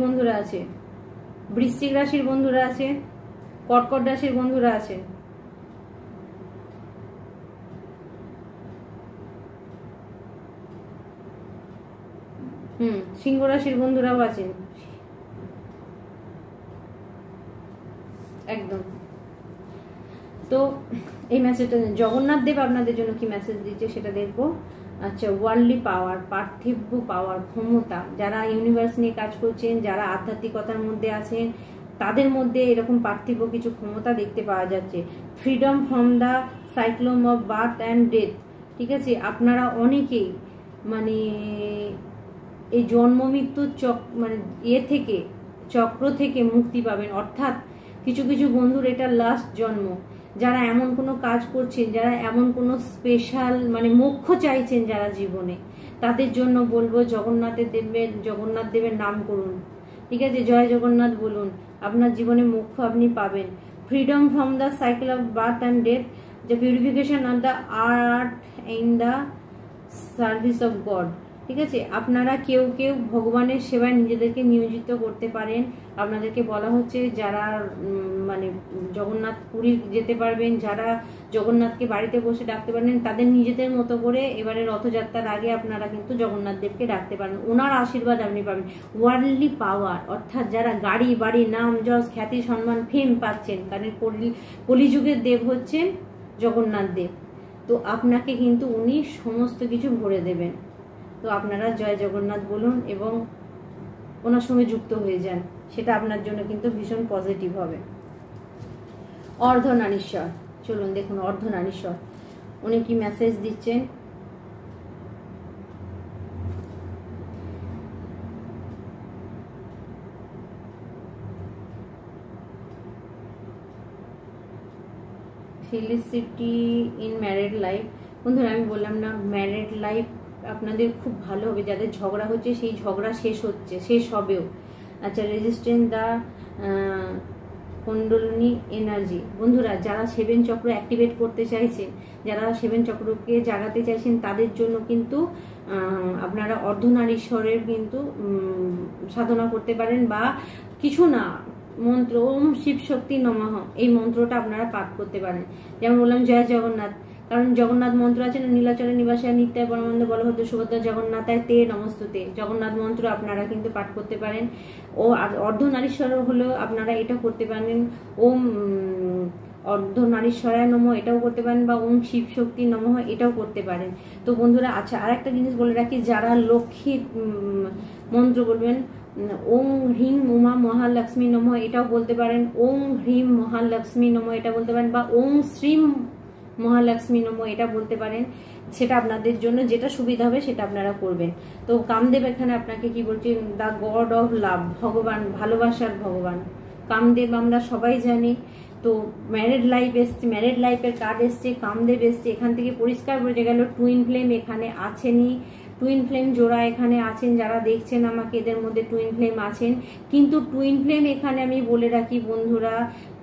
বন্ধুরা আছে, বৃশ্চিক রাশির বন্ধুরা আছে, কর্কট রাশির বন্ধুরা আছে, সিংহ রাশির বন্ধুরাও আছেন। একদম। তো এই মেসেজটা জগন্নাথ দেব আপনাদের জন্য কি মেসেজ দিচ্ছে সেটা দেখবো। আচ্ছা, ওয়ার্ল্ডলি পাওয়ার, পার্থিব পাওয়ার, ক্ষমতা, যারা ইউনিভার্স নিয়ে কাজ করছেন, যারা আধ্যাত্মিকতার মধ্যে আছেন, তাদের মধ্যে এরকম পার্থিব কিছু ক্ষমতা দেখতে পাওয়া যাচ্ছে। Freedom from the cycle of birth and death. ঠিক আছে, আপনারা অনেকেই মানে এই জন্ম মৃত্যুর চক্র থেকে মুক্তি পাবেন। অর্থাৎ কিছু কিছু বন্ধুর এটা লাস্ট জন্ম, যারা এমন কোনো কাজ করছেন, যারা এমন কোনো স্পেশাল মোক্ষ চাইছেন যারা জীবনে, তাদের জন্য বলবো জগন্নাথ দেবের নাম করুন। ঠিক আছে, জয় জগন্নাথ বলুন, আপনার জীবনে মোক্ষ আপনি পাবেন। Freedom from the cycle of birth and death, the purification of the art in the service of god. ঠিক আছে। আপনারা কেউ কেউ ভগবানের সেবায় নিজেদেরকে নিয়োজিত করতে পারেন। আপনাদেরকে বলা হচ্ছে যারা মানে জগন্নাথ পুরী যেতে পারবেন, যারা জগন্নাথকে বাড়িতে বসে ডাকতে পারেন, তাদের নিজেদের মতো করে এবারে রথযাত্রার আগে আপনারা কিন্তু জগন্নাথ দেবকে ডাকতে পারেন। ওনার আশীর্বাদ আপনি পাবেন। ওয়ার্ল্ডলি পাওয়ার, অর্থাৎ যারা গাড়ি বাড়ি নাম যশ খ্যাতি সম্মান ফেম পাচ্ছেন, কারণ কলিযুগের দেব হচ্ছেন জগন্নাথ দেব। তো আপনাকে কিন্তু উনি সমস্ত কিছু ভরে দেবেন। তো আপনারা জয় জগন্নাথ বলুন এবং ওনার সঙ্গে যুক্ত হয়ে যান, সেটা আপনার জন্য কিন্তু ভীষণ পজিটিভ হবে। অর্ধনারীশ্বর, চলুন দেখুন অর্ধনারীশ্বর উনি কি মেসেজ দিচ্ছেন। Felicity in married life. বন্ধুরা আমি বললাম না, ম্যারিড লাইফ আপনাদের খুব ভালো হবে। যাদের ঝগড়া হচ্ছে সেই ঝগড়া শেষ হচ্ছে, শেষ হবেও। আচ্ছা, রেজিস্ট্যান্ট দা কুণ্ডলিনী এনার্জি। বন্ধুরা যারা সেভেন চক্র অ্যাক্টিভেট করতে চাইছেন, যারা সেভেন চক্রকে জাগাতে চাইছেন, তাদের জন্য কিন্তু আপনারা অর্ধনারীশ্বরের কিন্তু সাধনা করতে পারেন, বা কিছু না মন্ত্র ওম শিব শক্তি নমঃ এই মন্ত্রটা আপনারা পাঠ করতে পারেন। যেমন বললাম জয় জগন্নাথ, কারণ জগন্নাথ মন্ত্র আছে না, নীলাচলে নিবাসায় নিত্যায় পরমানন্দে বলভদ্র সুভদ্রা জগন্নাথায় তে নমস্তুতে, জগন্নাথ মন্ত্র আপনারা কিন্তু পাঠ করতে পারেন। ও অর্ধনারীশ্বর হলো আপনারা এটা করতে পারেন, ওম অর্ধনারীশ্বরায় নমঃ এটাও করতে পারেন, বা ওম শিব শক্তি নমঃ এটাও করতে পারেন। তো বন্ধুরা আচ্ছা, আর একটা জিনিস বলে রাখি, যারা লক্ষ্মী মন্ত্র বলবেন, ওম হ্রিং উমা মহালক্ষ্মী নমঃ এটাও বলতে পারেন, ওম হ্রিম মহালক্ষ্মী নমঃ এটা বলতে পারেন, বা ওম শ্রীম মহালক্ষ্মী নমঃ এটা বলতে পারেন। সেটা আপনাদের জন্য যেটা সুবিধা হবে সেটা আপনারা করবেন। তো কামদেব এখানে আপনাকে কি বলছেন, দ্য গড অফ লাভ, ভগবান, ভালোবাসার ভগবান কামদেব আমরা সবাই জানি। তো ম্যারিড লাইফ এসছে, ম্যারিড লাইফের কার্ড এসছে, কামদেব এসছে, এখান থেকে পরিষ্কার বোঝা গেল টুইন ফ্লেম এখানে আছেনই, টুইন ফ্লেম জোড়া এখানে আছেন। যারা দেখছেন আমাকে, এদের মধ্যে টুইন ফ্লেম আছেন। কিন্তু টুইন ফ্লেম এখানে আমি বলে রাখি বন্ধুরা,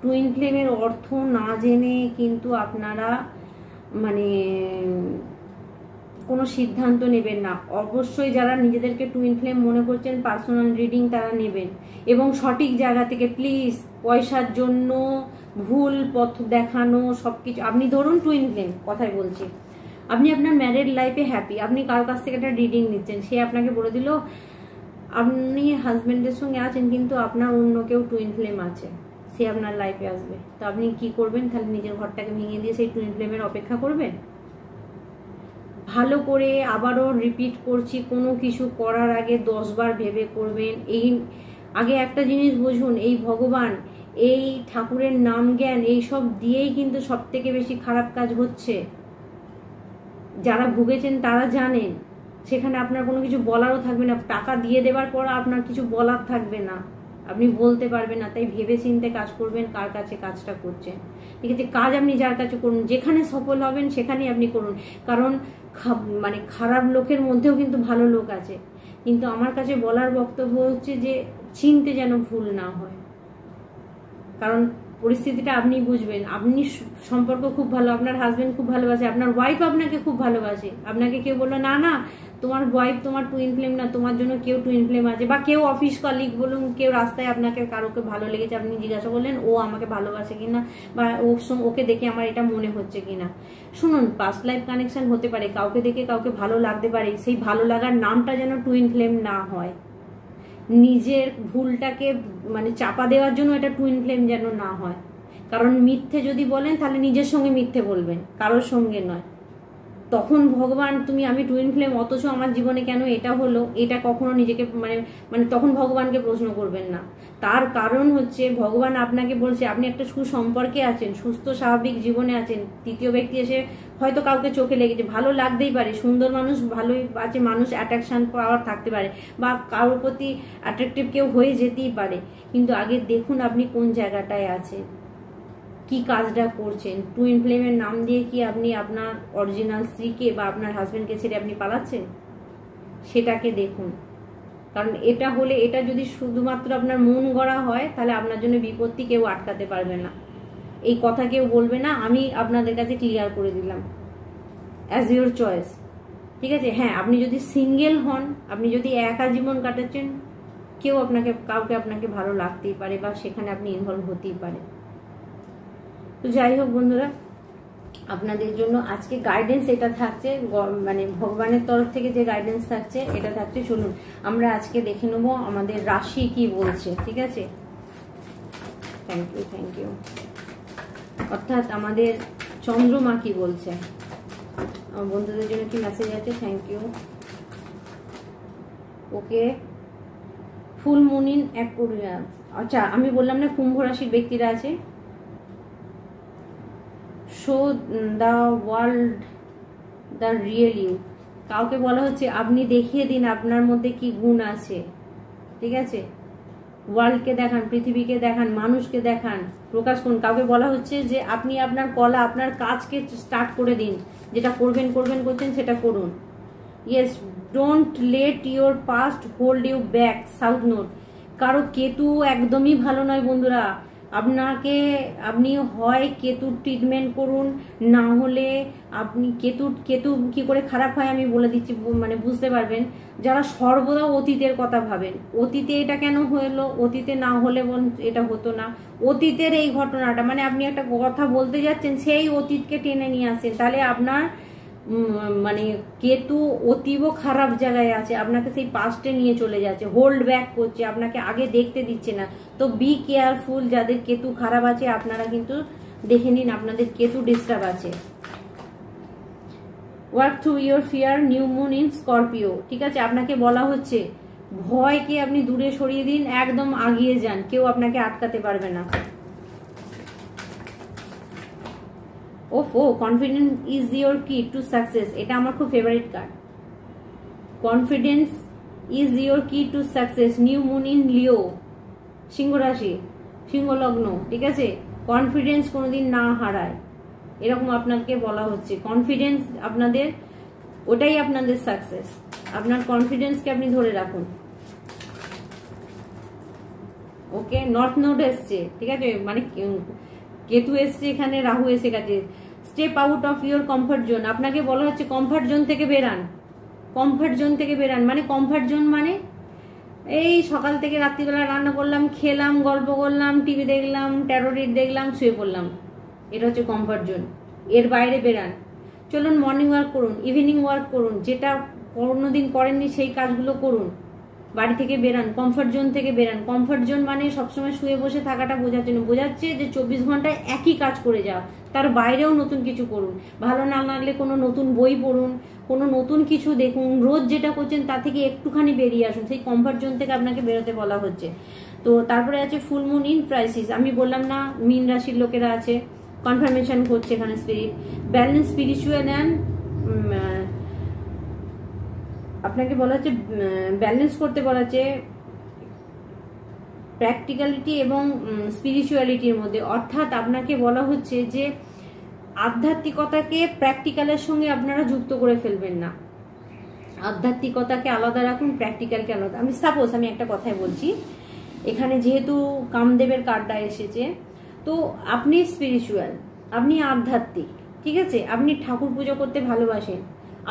টুইন ফ্লেমের অর্থ না জেনে কিন্তু আপনারা মানে কোনো সিদ্ধান্ত নেবেন না। অবশ্যই যারা নিজেদেরকে টুইন ফ্লেম মনে করছেন, পার্সোনাল রিডিং তারা নেবেন, এবং সঠিক জায়গা থেকে। প্লিজ পয়সার জন্য ভুল পথ দেখানো সবকিছু, আপনি ধরুন টুইন ফ্লেম কথাই বলছি, আপনি আপনার ম্যারিড লাইফে হ্যাপি, আপনি কারোর কাছ থেকে একটা রিডিং নিচ্ছেন, সে আপনাকে বলে দিল আপনি হাজবেন্ডের সঙ্গে আছেন, কিন্তু আপনার অন্য কেউ টুইন ফ্লেম আছে, সে আপনার লাইফে আসবে। তো আপনি কি করবেন? তাহলে নিজের ঘরটাকে ভেঙে দিয়ে সেই টুইন ফ্লেমের অপেক্ষা করবেন? ভালো করে আবারও রিপিট করছি, কোনো কিছু করার আগে 10 বার ভেবে করবেন। এই আগে একটা জিনিস বুঝুন, এই ভগবান, এই ঠাকুরের নাম জ্ঞান, এইসব দিয়েই কিন্তু সব থেকে বেশি খারাপ কাজ হচ্ছে। যারা ভুগেছেন তারা জানেন, সেখানে আপনার কোনো কিছু বলারও থাকবে না। টাকা দিয়ে দেওয়ার পর আপনার কিছু বলার থাকবে না, আপনি বলতে পারবেন না। তাই ভেবে চিন্তে কাজ করবেন, কার কাছে কাজটা করছেন। ঠিক আছে, কাজ আপনি যার কাছে করুন, যেখানে সফল হবেন সেখানেই আপনি করুন। কারণ মানে খারাপ লোকের মধ্যেও কিন্তু ভালো লোক আছে। কিন্তু আমার কাছে বলার বক্তব্য হচ্ছে যে চিনতে যেন ভুল না হয়, কারণ পরিস্থিতিটা আপনি বুঝবেন। আপনি সম্পর্ক খুব ভালো, আপনার হাজবেন্ড খুব ভালোবাসে, আপনার ওয়াইফ আপনাকে খুব ভালোবাসে, আপনাকে কেউ বললো না না তোমার ওয়াইফ তোমার টুইন ফ্লেম না, তোমার জন্য কেউ টুইন ফ্লেম আছে, বা কেউ অফিস কলিগ বলুন, কেউ রাস্তায় আপনাকে কারোকে ভালো লেগেছে, আপনি জিজ্ঞাসা করলেন ও আমাকে ভালোবাসে কিনা, বা ওকে দেখে আমার এটা মনে হচ্ছে কিনা। শুনুন, পাস্ট লাইফ কানেকশন হতে পারে, কাউকে দেখে কাউকে ভালো লাগতে পারে, সেই ভালো লাগার নামটা যেন টুইন ফ্লেম না হয়। নিজের ভুলটাকে মানে চাপা দেওয়ার জন্য এটা টুইন ফ্লেম যেন না হয়। কারণ মিথ্যে যদি বলেন তাহলে নিজের সঙ্গে মিথ্যে বলবেন, কারোর সঙ্গে নয়। তখন ভগবান তুমি আমি টুইন ফ্লেম, অথচ আমার জীবনে কেন এটা হলো, এটা কখনো নিজেকে মানে তখন ভগবানকে প্রশ্ন করবেন না। তার কারণ হচ্ছে ভগবান আপনাকে বলছে আপনি একটা সুসম্পর্কে আছেন, সুস্থ স্বাভাবিক জীবনে আছেন। তৃতীয় ব্যক্তি এসে হয়তো কাউকে চোখে লেগেছে, ভালো লাগতেই পারে, সুন্দর মানুষ ভালোই আছে, মানুষ অ্যাট্রাকশন পাওয়ার থাকতে পারে, বা কারোর প্রতি অ্যাট্রাকটিভ কেউ হয়ে যেতেই পারে। কিন্তু আগে দেখুন আপনি কোন জায়গাটায় আছেন, কি কাজটা করছেন। টুইন ফ্লেমের নাম দিয়ে কি আপনি আপনার অরিজিনাল স্ত্রীকে বা আপনার হাজবেন্ডকে ছেড়ে আপনি পালাচ্ছেন? সেটাকে দেখুন। কারণ এটা হলে, এটা যদি শুধুমাত্র আপনার মন গড়া হয়, তাহলে আপনার জন্য বিপত্তি কেউ আটকাতে পারবে না, এই কথা কেউ বলবে না। আমি আপনাদের কাছে ক্লিয়ার করে দিলাম, অ্যাজ ইউর চয়েস। ঠিক আছে। হ্যাঁ, আপনি যদি সিঙ্গেল হন, আপনি যদি একা জীবন কাটাচ্ছেন, কাউকে আপনাকে ভালো লাগতেই পারে বা সেখানে আপনি ইনভলভ হতেই পারে। তো যাই হোক বন্ধুরা, আপনাদের জন্য আজকে গাইডেন্স এটা থাকছে, মানে ভগবানের তরফ থেকে যে গাইডেন্স থাকছে এটা থাকছে। শুনুন, আমরা আজকে দেখে নেব আমাদের রাশি কি বলছে। ঠিক আছে, থ্যাংক ইউ। অর্থাৎ আমাদের চন্দ্রমা কি বলছে, আমার বন্ধুদের জন্য কি মেসেজ আছে। Thank you. Okay, full moon in Aquarius. আচ্ছা, আমি বললাম না কুম্ভ রাশির ব্যক্তিরা আছে। Show the world the real you. কাউকে বলা হচ্ছে আপনি দেখিয়ে দিন আপনার মধ্যে কি গুণ আছে। ঠিক আছে, ওয়ার্ল্ডকে দেখান, পৃথিবীকে দেখান, মানুষকে দেখান, প্রকাশ করুন। কাউকে বলা হচ্ছে যে আপনি আপনার কলা, আপনার কাজকে স্টার্ট করে দিন, যেটা করছেন সেটা করুন। Yes, don't let your past hold you back. সাউথ নোট। কারো কেতু একদমই ভালো নয় বন্ধুরা। আপনি হয় কেতুর ট্রিটমেন্ট করুন, না হলে আপনি কেতু কি করে খারাপ হয় আমি বলে দিচ্ছি, মানে বুঝতে পারবেন। যারা সর্বদা অতীতের কথা ভাবেন, অতীতে এটা কেন হলো, অতীতে না হলে এটা হতো না, অতীতের এই ঘটনাটা, মানে আপনি একটা কথা বলতে যাচ্ছেন সেই অতীতকে টেনে নিয়ে আসেন, তাহলে আপনার মানে কেতু অতীব খারাপ জায়গায় আছে, আপনাকে সেই পাস্টে নিয়ে চলে যাচ্ছে, হোল্ড ব্যাক করছে, আপনাকে আগে দেখতে দিচ্ছে না। তো বি কেয়ারফুল, যাদের কেতু খারাপ আছে আপনারা কিন্তু দেখে নিন আপনাদের কেতু ডিস্টার্ব আছে। Work through your fear, new moon in Scorpio. ঠিক আছে, আপনাকে বলা হচ্ছে ভয়কে আপনি দূরে সরিয়ে দিন, একদম আগিয়ে যান, কেউ আপনাকে আটকাতে পারবে না। ওফো, confidence is your key to success. এটা আমার খুব favourite card. Confidence is your key to success, new moon in Leo, Simha রাশি, সিংহ লগ্ন। ঠিক আছে, কনফিডেন্স কোনোদিন না হারায়, এরকম আপনাকে বলা হচ্ছে। কনফিডেন্স আপনাদের, ওটাই আপনাদের সাকসেস। আপনার কনফিডেন্সকে আপনি ধরে রাখুন। ওকে, নর্থ নোড এসছে। ঠিক আছে, মানে কেতু এসছে এখানে, রাহু এসে গেছে। Step out of your comfort zone. আপনাকে বলা হচ্ছে কমফর্ট জোন থেকে বেরান, কমফর্ট জোন থেকে বেরান। মানে কমফর্ট জোন মানে এই সকাল থেকে রাত্রিবেলা রান্না করলাম, খেলাম, গল্প করলাম, টিভি দেখলাম, ট্যারো রিড দেখলাম, শুয়ে পড়লাম, এটা হচ্ছে কমফর্ট জোন। এর বাইরে বেরান। চলুন মর্নিং ওয়ার্ক করুন, ইভিনিং ওয়ার্ক করুন, যেটা কোনোদিন করেননি সেই কাজগুলো করুন। বাড়ি থেকে বেরান, কমফর্ট জোন থেকে বেরান। কমফর্ট জোন মানে সবসময় শুয়ে বসে থাকাটা বোঝাচ্ছে না, বোঝাচ্ছে যে 24 ঘন্টায় একই কাজ করে যাও, তার বাইরেও নতুন কিছু করুন। ভালো না লাগলে কোনো নতুন বই পড়ুন, কোনো নতুন কিছু দেখুন, রোজ যেটা করছেন তা থেকে একটুখানি বেরিয়ে আসুন। সেই কমফর্ট জোন থেকে আপনাকে বেরোতে বলা হচ্ছে। তো তারপরে আছে ফুল মুন ইন ক্রাইসিস। আমি বললাম না মীন রাশির লোকেরা আছে, কনফার্মেশন করছে এখানে স্পিরিট। ব্যালেন্স স্পিরিচুয়াল অ্যান্ড, আপনাকে বলা হচ্ছে ব্যালেন্স করতে বলা হচ্ছে প্র্যাকটিক্যালিটি এবং স্পিরিচুয়ালিটির মধ্যে। অর্থাৎ আপনাকে বলা হচ্ছে যে আধ্যাত্মিকতাকে প্র্যাকটিক্যালের সঙ্গে আপনারা যুক্ত করে ফেলবেন না। আধ্যাত্মিকতাকে আলাদা রাখুন, প্র্যাকটিক্যালকে আলাদা। আমি একটা কথাই বলছি, এখানে যেহেতু কামদেবের কার্ডটা এসেছে, তো আপনি স্পিরিচুয়াল, আপনি আধ্যাত্মিক, ঠিক আছে, আপনি ঠাকুর পুজো করতে ভালোবাসেন,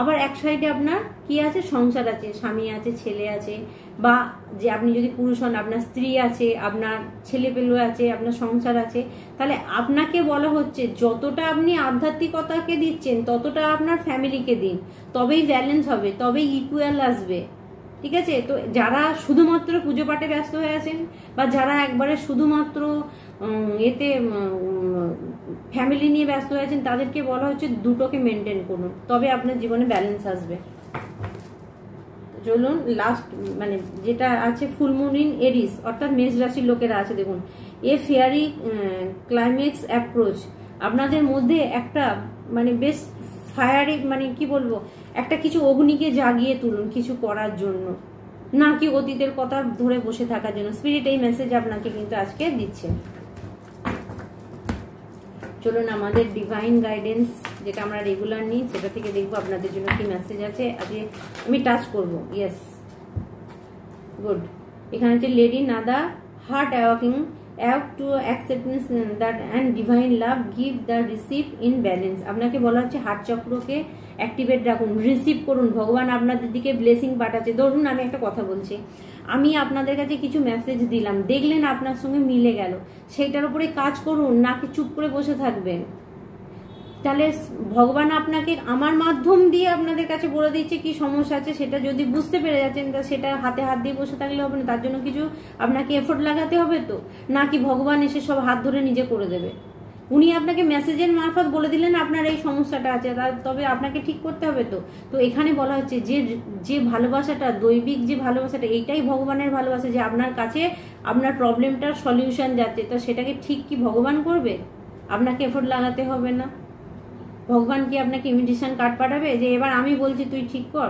আবার এক সাইডে আপনার কি আছে, সংসার আছে, স্বামী আছে, ছেলে আছে, বা যে আপনি যদি পুরুষ হন আপনার স্ত্রী আছে, আপনার ছেলে পেলে আছে, আপনার সংসার আছে। তাহলে আপনাকে বলা হচ্ছে যতটা আপনি আধ্যাত্মিকতাকে দিচ্ছেন ততটা আপনার ফ্যামিলিকে দিন, তবেই ব্যালেন্স হবে, তবেই ইকুয়াল আসবে। ঠিক আছে, তো যারা শুধুমাত্র পুজো পাঠে ব্যস্ত হয়ে আছেন, বা যারা একবারে শুধুমাত্র এতে ফ্যামিলি নিয়ে ব্যস্ত হয়ে আছেন, তাদেরকে বলা হচ্ছে দুটোকে মেনটেন করুন, তবে আপনার জীবনে ব্যালেন্স আসবে। চলুন লাস্ট, মানে যেটা আছে ফুল মুন ইন এরিস, অর্থাৎ মেষ রাশির লোকেরা আছে। দেখুন, এ ফেয়ারি ক্লাইম্যাক্স অ্যাপ্রোচ। আপনাদের মধ্যে একটা মানে বেশ ফায়ারি, মানে কি বলবো, একটা কিছু অগ্নিকে জাগিয়ে তুলুন কিছু করার জন্য, না কি অতীতের কথা ধরে বসে থাকার জন্য। স্পিরিট এই মেসেজ আপনাকে কিন্তু আজকে দিচ্ছে। চলুন আমাদের ডিভাইন গাইডেন্স, যেটা আমরা রেগুলার নিই, সেটা থেকে দেখবো আপনাদের জন্য কি মেসেজ আছে। আজকে আমি টাচ করব। Yes, good. এখানে হচ্ছে lady Nada, heart awakening, awake to acceptance that and divine love give the receive in balance. আপনাকে বলা হচ্ছে হার্ট চক্রকে অ্যাক্টিভেট রাখুন, রিসিভ করুন। ভগবান আপনাদের দিকে ব্লেসিং পাঠাচ্ছে। ধরুন আমি একটা কথা বলছি, আমি আপনাদের কাছে কিছু মেসেজ দিলাম, দেখলেন আপনার সঙ্গে মিলে গেল, সেইটার উপরে কাজ করুন, নাকি চুপ করে বসে থাকবেন? তাহলে ভগবান আপনাকে আমার মাধ্যম দিয়ে আপনাদের কাছে বলে দিচ্ছে কি সমস্যা আছে, সেটা যদি বুঝতে পেরে যাচ্ছেন তা সেটা হাতে হাত দিয়ে বসে থাকলে হবে না, তার জন্য কিছু আপনাকে এফোর্ট লাগাতে হবে তো, নাকি ভগবান এসে সব হাত ধরে নিজে করে দেবে? উনি আপনাকে মেসেজের মারফত বলে দিলেন আপনার এই সমস্যাটা আছে, তবে আপনাকে ঠিক করতে হবে তো। তো এখানে বলা হচ্ছে যে ভালোবাসাটা, দৈবিক যে ভালোবাসাটা, এইটাই ভগবানের ভালোবাসা, যে আপনার কাছে আপনার প্রবলেমটার সলিউশন যাচ্ছে, তো সেটাকে ঠিক কি ভগবান করবে? আপনাকে এফোর্ট লাগাতে হবে না। ভগবান কি আপনাকে ইনভিটেশন কার্ড পাঠাবে যে এবার আমি বলছি তুই ঠিক কর?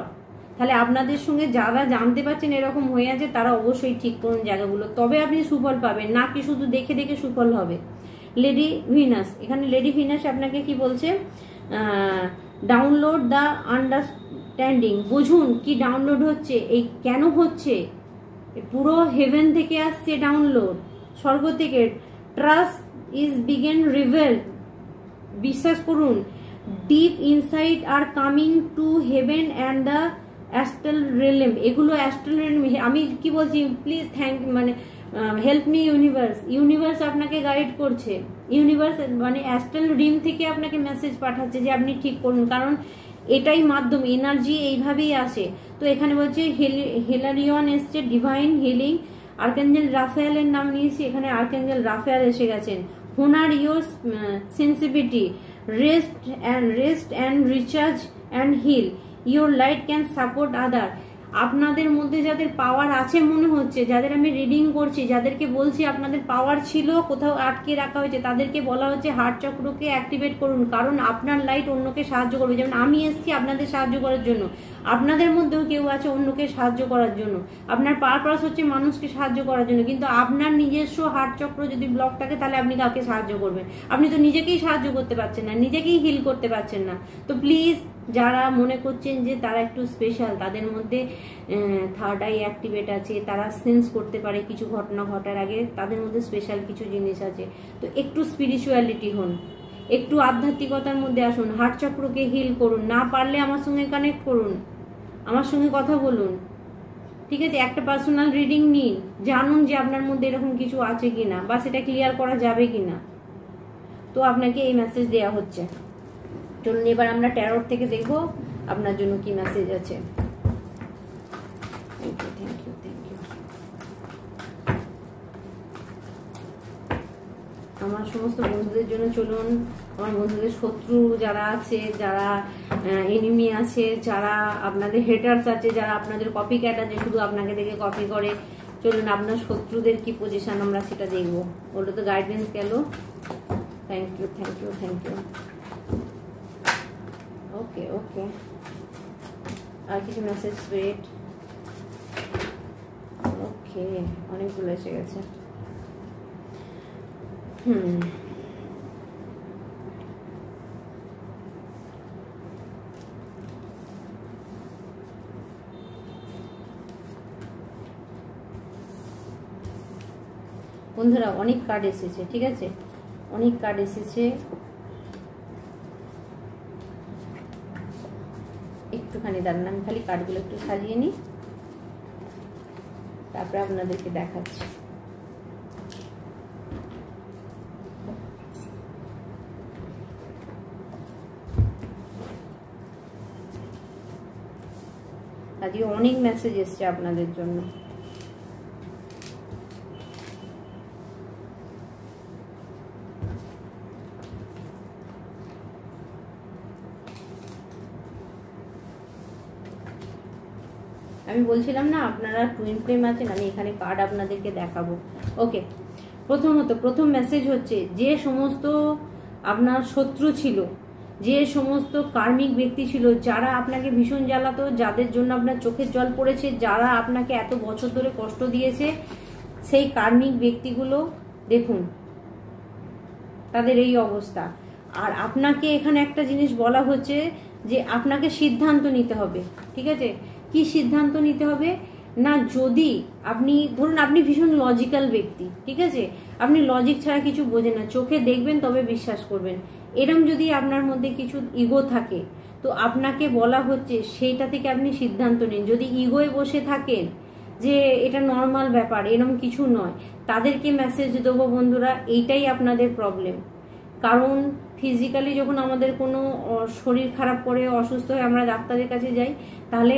তাহলে আপনাদের সঙ্গে যারা জানতে পারছেন এরকম হয়ে আছে, তারা অবশ্যই ঠিক করুন জায়গাগুলো, তবে আপনি সুফল পাবেন, না কি শুধু দেখে দেখে সুফল হবে। লেডি ভিনাস, এখানে লেডি ভিনাস আপনাকে কি বলছে? ডাউনলোড দ্য আন্ডারস্ট্যান্ডিং, বুঝুন কি ডাউনলোড হচ্ছে, এই কেন হচ্ছে, পুরো হেভেন থেকে আসছে ডাউনলোড, স্বর্গ থেকে। ট্রাস্ট ইজ বিগেন রিভেলড, বিশ্বাস করুন। Deep insight are coming to heaven and the astral realm, এগুলো অ্যাস্ট্রাল রিলেম। আমি কি বলছি, প্লিজ মানে হেল্প মি ইউনিভার্স, ইউনিভার্স আপনাকে গাইড করছে, ইউনিভার্স মানে অ্যাস্ট্রাল রিম থেকে আপনাকে মেসেজ পাঠাচ্ছে যে আপনি ঠিক করুন, কারণ এটাই মাধ্যম, এনার্জি এইভাবেই আসে। তো এখানে বলছে হেলারিয়ন এসছে, ডিভাইন হিলিং, আর্কাঞ্জেল রাফায়েলের নাম নিয়েছি, এখানে আর্কাঞ্জেল রাফায়েল এসে গেছেন। Honour your sensitivity, rest and recharge and heal, your light can support other. আপনাদের মধ্যে যাদের পাওয়ার আছে মনে হচ্ছে, যাদের আমি রিডিং করছি, যাদেরকে বলছি আপনাদের পাওয়ার ছিল কোথাও আটকে রাখা হয়েছে, তাদেরকে বলা হচ্ছে হার্ট চক্রকে অ্যাক্টিভেট করুন, কারণ আপনার লাইট অন্যকে সাহায্য করবে। যেমন আমি এসেছি আপনাদের সাহায্য করার জন্য, আপনাদের মধ্যেও কেউ আছে অন্যকে সাহায্য করার জন্য। আপনার পারপাস হচ্ছে মানুষকে সাহায্য করার জন্য, কিন্তু আপনার নিজস্ব হার্ট চক্র যদি ব্লক থাকে তাহলে আপনি কাউকে সাহায্য করবেন? আপনি তো নিজেকেই সাহায্য করতে পারছেন না, নিজেকেই হিল করতে পারছেন না। তো প্লিজ যারা মনে করছেন যে তারা একটু স্পেশাল, তাদের মধ্যে থার্ড আই অ্যাক্টিভেট আছে, তারা সেন্স করতে পারে কিছু ঘটনা ঘটার আগে, তাদের মধ্যে স্পেশাল কিছু জিনিস আছে, তো একটু স্পিরিচুয়ালিটি হন, একটু আধ্যাত্মিকতার মধ্যে আসুন, হার্ট চক্রকে হিল করুন। না পারলে আমার সঙ্গে কানেক্ট করুন, আমার সঙ্গে কথা বলুন, ঠিক আছে? একটা পার্সোনাল রিডিং নিন, জানুন যে আপনার মধ্যে এরকম কিছু আছে কিনা, বা সেটা ক্লিয়ার করা যাবে কিনা। তো আপনাকে এই মেসেজ দেওয়া হচ্ছে। চলুন এবার আমরা ট্যারোট থেকে দেখব আপনার জন্য কি মেসেজ আছে। Thank you. আমার সমস্ত বন্ধুদের জন্য চলুন, আমার বন্ধুদের শত্রু যারা আছে, যারা এনিমি আছে, যারা আপনাদের হেটার্স আছে, যারা আপনাদের কপি ক্যাট আছে, শুধু আপনাকে দেখে কপি করে, চলুন আপনার শত্রুদের কি পজিশন আমরা সেটা দেখবো। ওটা তো গাইডেন্স গেল। Thank you. ওকে আর কিছু মেসেজ ওয়েট। ওকে, অনেকগুলো এসে গেছে। বন্ধুরা অনেক কার্ড এসেছে, ঠিক আছে, অনেক কার্ড এসেছে। একটুখানি দাঁড়ান, আমি খালি কার্ডগুলো একটু সাজিয়ে নিই, তারপরে আপনাদেরকে দেখাচ্ছি। আজকে অনেক মেসেজ এসছে আপনাদের জন্য। আমি বলছিলাম না আপনারা টুইন ফ্লেম আছেন, আমি এখানে কার্ড আপনাদেরকে দেখাবো। ওকে, প্রথম মেসেজ হচ্ছে, যে সমস্ত আপনার শত্রু ছিল, যে সমস্ত কার্মিক ব্যক্তি ছিল, যারা আপনাকে ভীষণ জ্বালাতো, যাদের জন্য আপনার চোখের জল পড়েছে, যারা আপনাকে এত বছর ধরে কষ্ট দিয়েছে, সেই কার্মিক ব্যক্তিগুলো দেখুন তাদের এই অবস্থা। আর আপনাকে এখানে একটা জিনিস বলা হচ্ছে যে আপনাকে সিদ্ধান্ত নিতে হবে, ঠিক আছে? কি সিদ্ধান্ত নিতে হবে না, যদি আপনি ধরুন আপনি ভীষণ লজিক্যাল ব্যক্তি, ঠিক আছে, আপনি লজিক ছাড়া কিছু বোঝেন না, চোখে দেখবেন তবে বিশ্বাস করবেন, এরম যদি আপনার মধ্যে কিছু ইগো থাকে, তো আপনাকে বলা হচ্ছে সেইটা থেকে আপনি সিদ্ধান্ত নিন। যদি ইগোয় বসে থাকেন যে এটা নর্মাল ব্যাপার, এরকম কিছু নয়, তাদেরকে মেসেজ দেবো বন্ধুরা, এইটাই আপনাদের প্রবলেম। কারণ ফিজিক্যালি যখন আমাদের কোনো শরীর খারাপ করে, অসুস্থ হয়ে আমরা ডাক্তারের কাছে যাই, তাহলে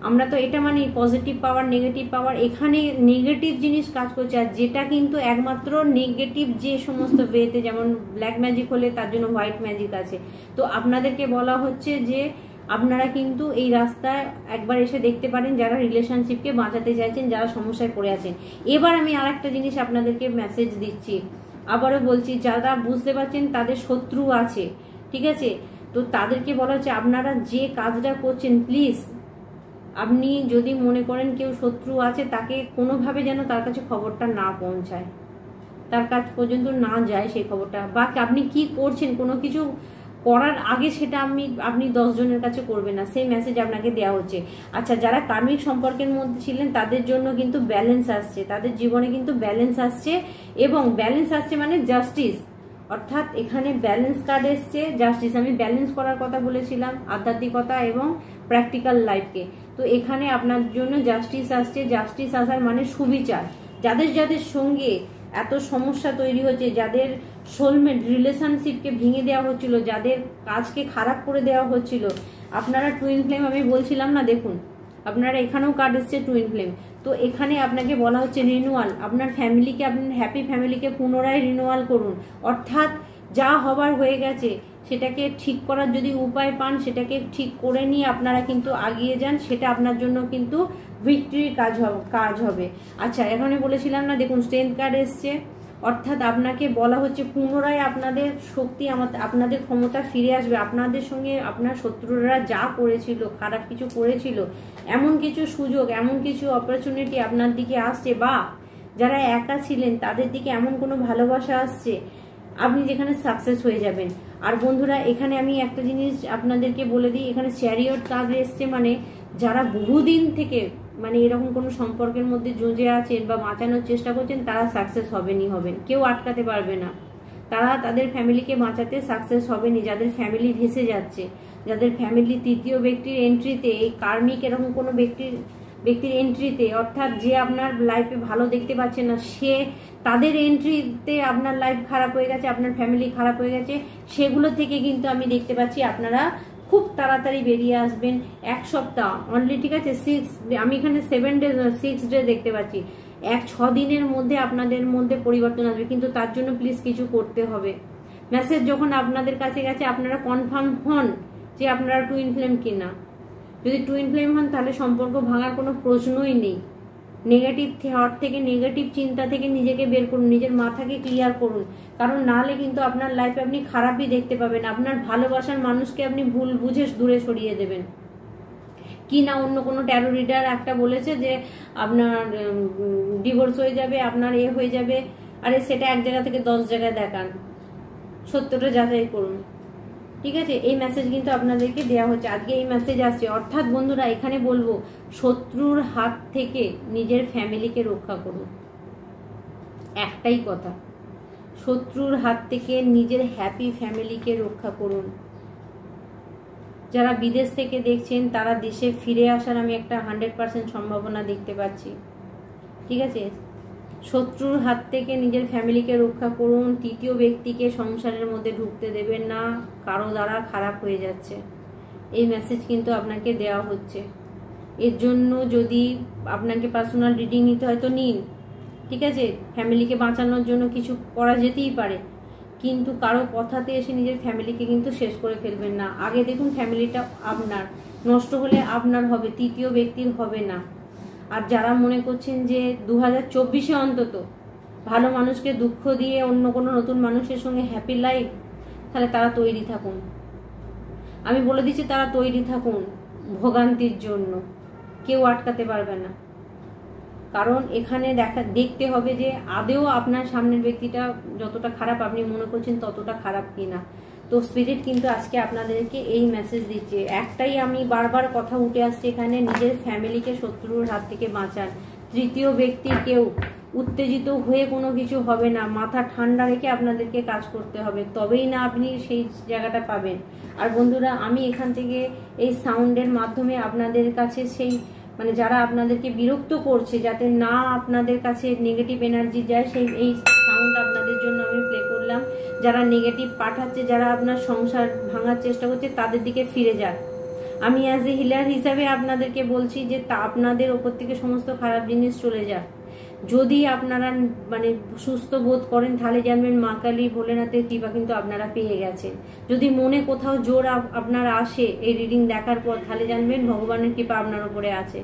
আমরা তো এটা মানি পজিটিভ পাওয়ার, নেগেটিভ পাওয়ার, এখানে নেগেটিভ জিনিস কাজ করছে। আর যেটা কিন্তু একমাত্র নেগেটিভ যে সমস্ত ওয়েতে, যেমন ব্ল্যাক ম্যাজিক হলে তার জন্য হোয়াইট ম্যাজিক আছে। তো আপনাদেরকে বলা হচ্ছে যে আপনারা কিন্তু এই রাস্তায় একবার এসে দেখতে পারেন, যারা রিলেশনশিপকে বাঁচাতে চাইছেন, যারা সমস্যায় পড়ে আছেন। এবার আমি আর একটা জিনিস আপনাদেরকে মেসেজ দিচ্ছি, আবারও বলছি, যারা বুঝতে পারছেন তাদের শত্রু আছে, ঠিক আছে, তো তাদেরকে বলা হচ্ছে আপনারা যে কাজটা করছেন, প্লিজ আপনি যদি মনে করেন কেউ শত্রু আছে, তাকে কোনোভাবে যেন তার কাছে খবরটা না পৌঁছায়, তার কাছ পর্যন্ত না যায় সেই খবরটা। বা আপনি কি করছেন কোনো কিছু করার আগে সেটা আপনি 10 জনের কাছে করবেন না, সেই মেসেজ আপনাকে দেওয়া হচ্ছে। আচ্ছা, যারা কার্মিক সম্পর্কের মধ্যে ছিলেন তাদের জন্য কিন্তু ব্যালেন্স আসছে, তাদের জীবনে কিন্তু ব্যালেন্স আসছে, এবং ব্যালেন্স আসছে মানে জাস্টিস, অর্থাৎ এখানে ব্যালেন্স কার্ড এসছে, জাস্টিস। আমি ব্যালেন্স করার কথা বলেছিলাম, আধ্যাত্মিকতা এবং প্র্যাকটিক্যাল লাইফকে। তো এখানে আপনার জন্য জাস্টিস আসছে। জাস্টিস আসার মানে সুবিচার। যাদের যাদের সঙ্গে এত সমস্যা তৈরি হচ্ছে, যাদের সোলমেট রিলেশনশিপকে ভেঙে দেওয়া হচ্ছিল, যাদের কাজকে খারাপ করে দেওয়া হচ্ছিল, আপনারা টুইন ফ্লেম, আমি বলছিলাম না, দেখুন আপনারা এখানেও কার্ড এসছে টুইন ফ্লেম। তো এখানে আপনাকে বলা হচ্ছে রিনিউয়াল, আপনার ফ্যামিলিকে, আপনার হ্যাপি ফ্যামিলিকে পুনরায় রিনিউয়াল করুন। অর্থাৎ যা হবার হয়ে গেছে সেটাকে ঠিক করার যদি উপায় পান, সেটাকে ঠিক করে নিয়ে আপনারা কিন্তু আগিয়ে যান, সেটা আপনার জন্য কিন্তু ভিক্টরির কাজ হবে। আচ্ছা, এখানে বলেছিলাম না, দেখুন স্ট্রেংথ কার্ড এসছে, অর্থাৎ আপনাকে বলা হচ্ছে পুনরায় আপনাদের শক্তি, আপনাদের ক্ষমতা ফিরে আসবে। আপনাদের সঙ্গে আপনার শত্রুরা যা করেছিল, খারাপ কিছু করেছিল, এমন কিছু সুযোগ, এমন কিছু অপরচুনিটি আপনার দিকে আসছে, বা যারা একা ছিলেন তাদের দিকে এমন কোনো ভালোবাসা আসছে, আপনি যেখানে সাকসেস হয়ে যাবেন। আর বন্ধুরা, এখানে আমি একটা জিনিস আপনাদেরকে বলে দিই, এখানে চ্যারিয়ট কার্ড এসছে, মানে যারা বহুদিন থেকে মানে এরকম কোনো সম্পর্কের মধ্যে জুজে আছেন বা বাঁচানোর চেষ্টা করছেন, তারা সাকসেস হবেনই হবেন, কেউ আটকাতে পারবে না। তারা তাদের ফ্যামিলিকে বাঁচাতে সাকসেস হবেনি। যাদের ফ্যামিলি ভেসে যাচ্ছে, যাদের ফ্যামিলি তৃতীয় ব্যক্তির এন্ট্রিতে, এই কার্মিক এরকম কোনো ব্যক্তির এন্ট্রিতে, অর্থাৎ যে আপনার লাইফে ভালো দেখতে পাচ্ছে না, সে তাদের এন্ট্রিতে আপনার লাইফ খারাপ হয়ে গেছে, আপনার ফ্যামিলি খারাপ হয়ে গেছে, সেগুলো থেকে কিন্তু আমি দেখতে পাচ্ছি আপনারা খুব তাড়াতাড়ি বেরিয়ে আসবেন। 1 সপ্তাহ অনলি, ঠিক আছে, 6, আমি এখানে 7 ডে 6 ডে দেখতে পাচ্ছি। 6 দিনের মধ্যে আপনাদের মধ্যে পরিবর্তন আসবে, কিন্তু তার জন্য প্লিজ কিছু করতে হবে। মেসেজ যখন আপনাদের কাছে গেছে, আপনারা কনফার্ম হন যে আপনারা টুইন ফ্লেম কিনা। যদি টুইন ফ্লেম হন, তাহলে সম্পর্ক ভাঙার কোনো প্রশ্নই নেই। নেগেটিভ থট থেকে, নেগেটিভ চিন্তা থেকে নিজেকে বের করুন, নিজের মাথাকে ক্লিয়ার করুন। কারণ নাহলে কিন্তু আপনার লাইফে আপনি খারাপই দেখতে পাবেন, আপনার ভালোবাসার মানুষকে আপনি ভুল বুঝে দূরে সরিয়ে দেবেন। কি না অন্য কোনো ট্যারো রিডার একটা বলেছে যে আপনার ডিভোর্স হয়ে যাবে, আপনার হয়ে যাবে। আরে সেটা এক জায়গা থেকে 10 জায়গায় দেখান, সত্যটা যাচাই করুন, ঠিক আছে। এই মেসেজ কিন্তু আপনাদেরকে দেওয়া হচ্ছে, আজকে এই মেসেজ আসছে। অর্থাৎ বন্ধুরা, এখানে বলবো, শত্রুর হাত থেকে নিজের ফ্যামিলিকে রক্ষা করুন। একটাই কথা, শত্রুর হাত থেকে নিজের হ্যাপি ফ্যামিলিকে রক্ষা করুন। যারা বিদেশ থেকে দেখছেন, তারা দেশে ফিরে আসার আমি একটা 100% সম্ভাবনা দেখতে পাচ্ছি, ঠিক আছে। শত্রুর হাত থেকে নিজের ফ্যামিলিকে রক্ষা করুন। তৃতীয় ব্যক্তিকে সংসারের মধ্যে ঢুকতে দেবেন না, কারো দ্বারা খারাপ হয়ে যাচ্ছে। এই মেসেজ কিন্তু আপনাকে দেওয়া হচ্ছে। এর জন্য যদি আপনাকে পার্সোনাল রিডিং নিতে হয় তো নিন, ঠিক আছে। ফ্যামিলিকে বাঁচানোর জন্য কিছু করা যেতেই পারে, কিন্তু কারো কথাতে এসে নিজের ফ্যামিলিকে কিন্তু শেষ করে ফেলবেন না। আগে দেখুন ফ্যামিলিটা আপনার, নষ্ট হলে আপনার হবে, তৃতীয় ব্যক্তির হবে না। আর যারা মনে করছেন যে 2024-এ অন্তত ভালো মানুষকে দুঃখ দিয়ে অন্য কোনো নতুন মানুষের সঙ্গে হ্যাপি লাইফ, তাহলে তারা তৈরি থাকুন। আমি বলে দিচ্ছি, তারা তৈরি থাকুন ভোগান্তির জন্য, কেউ আটকাতে পারবে না। কারণ এখানে দেখতে হবে যে আদেও আপনার সামনের ব্যক্তিটা যতটা খারাপ আপনি মনে করছেন ততটা খারাপ কিনা। তো স্পিরিট কিন্তু আজকে আপনাদেরকে এই মেসেজ দিচ্ছে। একটাই আমি বারবার কথা উঠে আসছে এখানে, নিজের ফ্যামিলিকে শত্রুর হাত থেকে বাঁচান। তৃতীয় ব্যক্তি কেউ উত্তেজিত হয়ে কোনো কিছু হবে না, মাথা ঠান্ডা রেখে আপনাদেরকে কাজ করতে হবে, তবেই না আপনি সেই জায়গাটা পাবেন। আর বন্ধুরা, আমি এখান থেকে এই সাউন্ডের মাধ্যমে আপনাদের কাছে সেই মানে যারা আপনাদেরকে বিরক্ত করছে, যাতে না আপনাদের কাছে নেগেটিভ এনার্জি যায়, সেই এই সাউন্ড আপনাদের জন্য আমি প্লে করলাম। যারা নেগেটিভ পাঠাচ্ছে, যারা আপনার সংসার ভাঙার চেষ্টা করছে, তাদের দিকে ফিরে যাক। আমি অ্যাজ এ হিলার হিসাবে আপনাদেরকে বলছি যে তা আপনাদের ওপর থেকে সমস্ত খারাপ জিনিস চলে যাক। যদি আপনারা মানে সুস্থ বোধ করেন, তাহলে জানবেন মা কালী ভোলেনাথের কৃপা কিন্তু আপনারা পেয়ে গেছেন। যদি মনে কোথাও জোর আপনার আসে এই রিডিং দেখার পর, তাহলে জানবেন ভগবানের কৃপা আপনার উপরে আছে,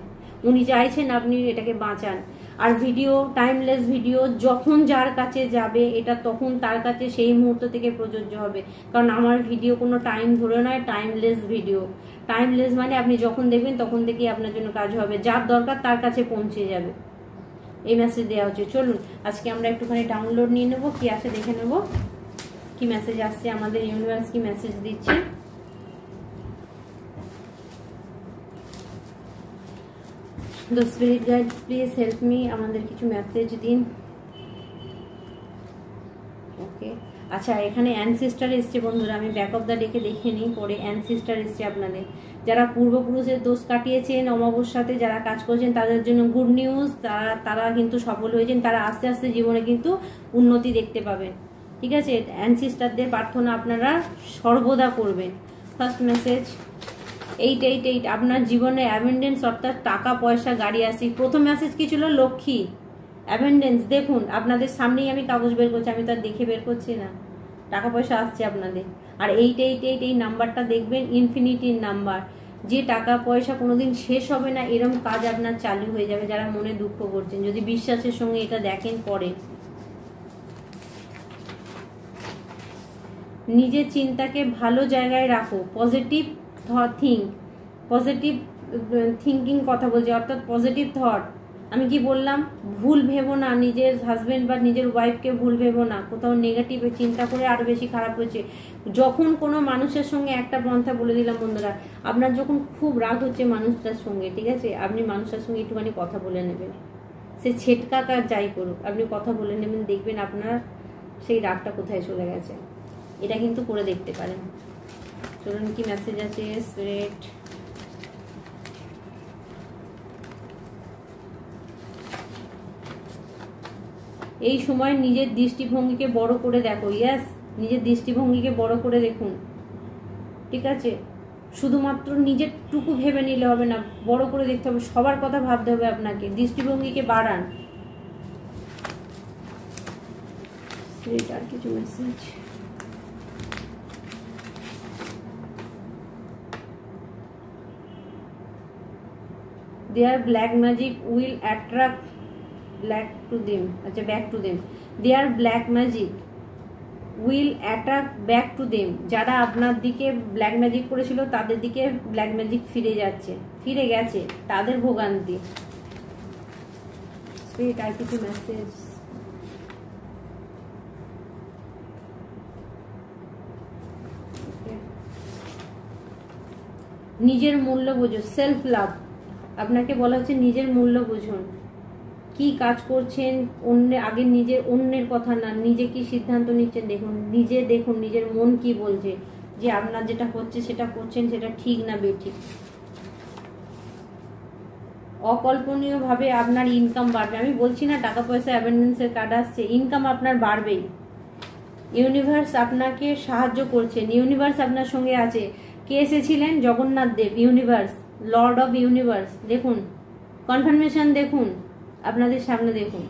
উনি চাইছেন আপনি এটাকে বাঁচান। আর ভিডিও, টাইমলেস ভিডিও যখন যার কাছে যাবে, এটা তখন তার কাছে সেই মুহূর্ত থেকে প্রযোজ্য হবে। কারণ আমার ভিডিও কোনো টাইম ধরে নয়, টাইমলেস ভিডিও। টাইমলেস মানে আপনি যখন দেখবেন তখন থেকেই আপনার জন্য কাজ হবে, যার দরকার তার কাছে পৌঁছে যাবে, এই মেসেজ দেওয়া হচ্ছে। চলুন আজকে আমরা একটুখানি ডাউনলোড নিয়ে নেবো, কি আছে দেখে নেব, কি মেসেজ আসছে, আমাদের ইউনিভার্স কি মেসেজ দিচ্ছে। The spirit guides, please help me, আমাদের কিছু মেসেজ দিন। ওকে, আচ্ছা এখানে অ্যানসিস্টার এসছে বন্ধুরা, আমি ব্যাক অফ দ্য ডেকে দেখে নিই, পরে অ্যানসিস্টার এসছে আপনাদের। যারা পূর্বপুরুষের দোষ কাটিয়েছেন, অমাবস্যাতে যারা কাজ করছেন, তাদের জন্য গুড নিউজ, তারা কিন্তু সফল হয়েছেন, তারা আস্তে আস্তে জীবনে কিন্তু উন্নতি দেখতে পাবেন। ঠিক আছে, অ্যানসিস্টারদের প্রার্থনা আপনারা সর্বদা করবেন। ফার্স্ট মেসেজ 888, আপনার জীবনে অ্যাবেন্ডেন্স অর্থাৎ টাকা পয়সা গাড়ি আসি। প্রথম মেসেজ কি ছিল? লক্ষ্মী, অ্যাবেন্ডেন্স। দেখুন আপনাদের সামনেই আমি কাগজ বের করছি, আমি তো আর দেখে বের করছি না, টাকা পয়সা আসছে আপনাদের। আর 888 এই নাম্বারটা দেখবেন ইনফিনিটির নাম্বার, যে টাকা পয়সা কোনোদিন শেষ হবে না এরকম কাজ আপনার চালু হয়ে যাবে। যারা মনে দুঃখ করছেন, যদি বিশ্বাসের সঙ্গে এটা দেখেন পরে। নিজের চিন্তাকে ভালো জায়গায় রাখো, পজিটিভ পজিটিভ থিঙ্কিং কথা বলছি, অর্থাৎ পজিটিভ থট। আমি কি বললাম? ভুল ভেবো না, নিজের হাজবেন্ড বা নিজের ওয়াইফকে ভুল ভেবো না, কোথাও নেগেটিভ চিন্তা করে আরো বেশি খারাপ হচ্ছে। যখন কোনো মানুষের সঙ্গে একটা পন্থা বলে দিলাম বন্ধুরা, আপনার যখন খুব রাগ হচ্ছে মানুষটার সঙ্গে, ঠিক আছে, আপনি মানুষটার সঙ্গে একটুখানি কথা বলে নেবেন, সে ছেটকা কাজ যাই করুক, আপনি কথা বলে নেবেন, দেখবেন আপনার সেই রাগটা কোথায় চলে গেছে। এটা কিন্তু করে দেখতে পারেন। চলুন কি মেসেজ আছে স্পিরিট। এই সময় নিজের দৃষ্টিভঙ্গিকে বড় করে দেখো। ইয়েস, নিজের দৃষ্টিভঙ্গিকে বড় করে দেখুন, ঠিক আছে। শুধুমাত্র নিজের টুকু ভেবে নিলে হবে না, বড় করে দেখতে হবে, সবার কথা ভাবতে হবে আপনাকে, দৃষ্টিভঙ্গিকে বাড়ান। আর কিছু message. Their black magic will attract back to them. আচ্ছা, back to them. Their black magic will attract back to them. যারা আপনার দিকে ব্ল্যাক ম্যাজিক করেছিল, তাদের দিকে ব্ল্যাক ম্যাজিক ফিরে গেছে, তাদের ভোগান্তি। স্পিরিট আর কিছু মেসেজ। নিজের মূল্য বোঝো, সেলফ লাভ। আপনাকে বলা হচ্ছে নিজের মূল্য বুঝুন, কি কাজ করছেন, আগে অন্যের কথা না, নিজে কি সিদ্ধান্ত নিচ্ছেন দেখুন, দেখুন নিজের মন কি বলছে, যে আপনার যেটা হচ্ছে সেটা করছেন সেটা ঠিক না বেঠিক। অকল্পনীয় ভাবে আপনার ইনকাম বাড়বে। আমি বলছি না টাকা পয়সা অ্যাবেন্ডেন্সের কার্ড আসছে, ইনকাম আপনার বাড়বেই। ইউনিভার্স আপনাকে সাহায্য করছেন, ইউনিভার্স আপনার সঙ্গে আছে। কে এসেছিলেন? জগন্নাথ দেব, ইউনিভার্স, লর্ড অফ ইউনিভার্স। দেখুন কনফার্মেশন, দেখুন আপনাদের সামনে, দেখুন।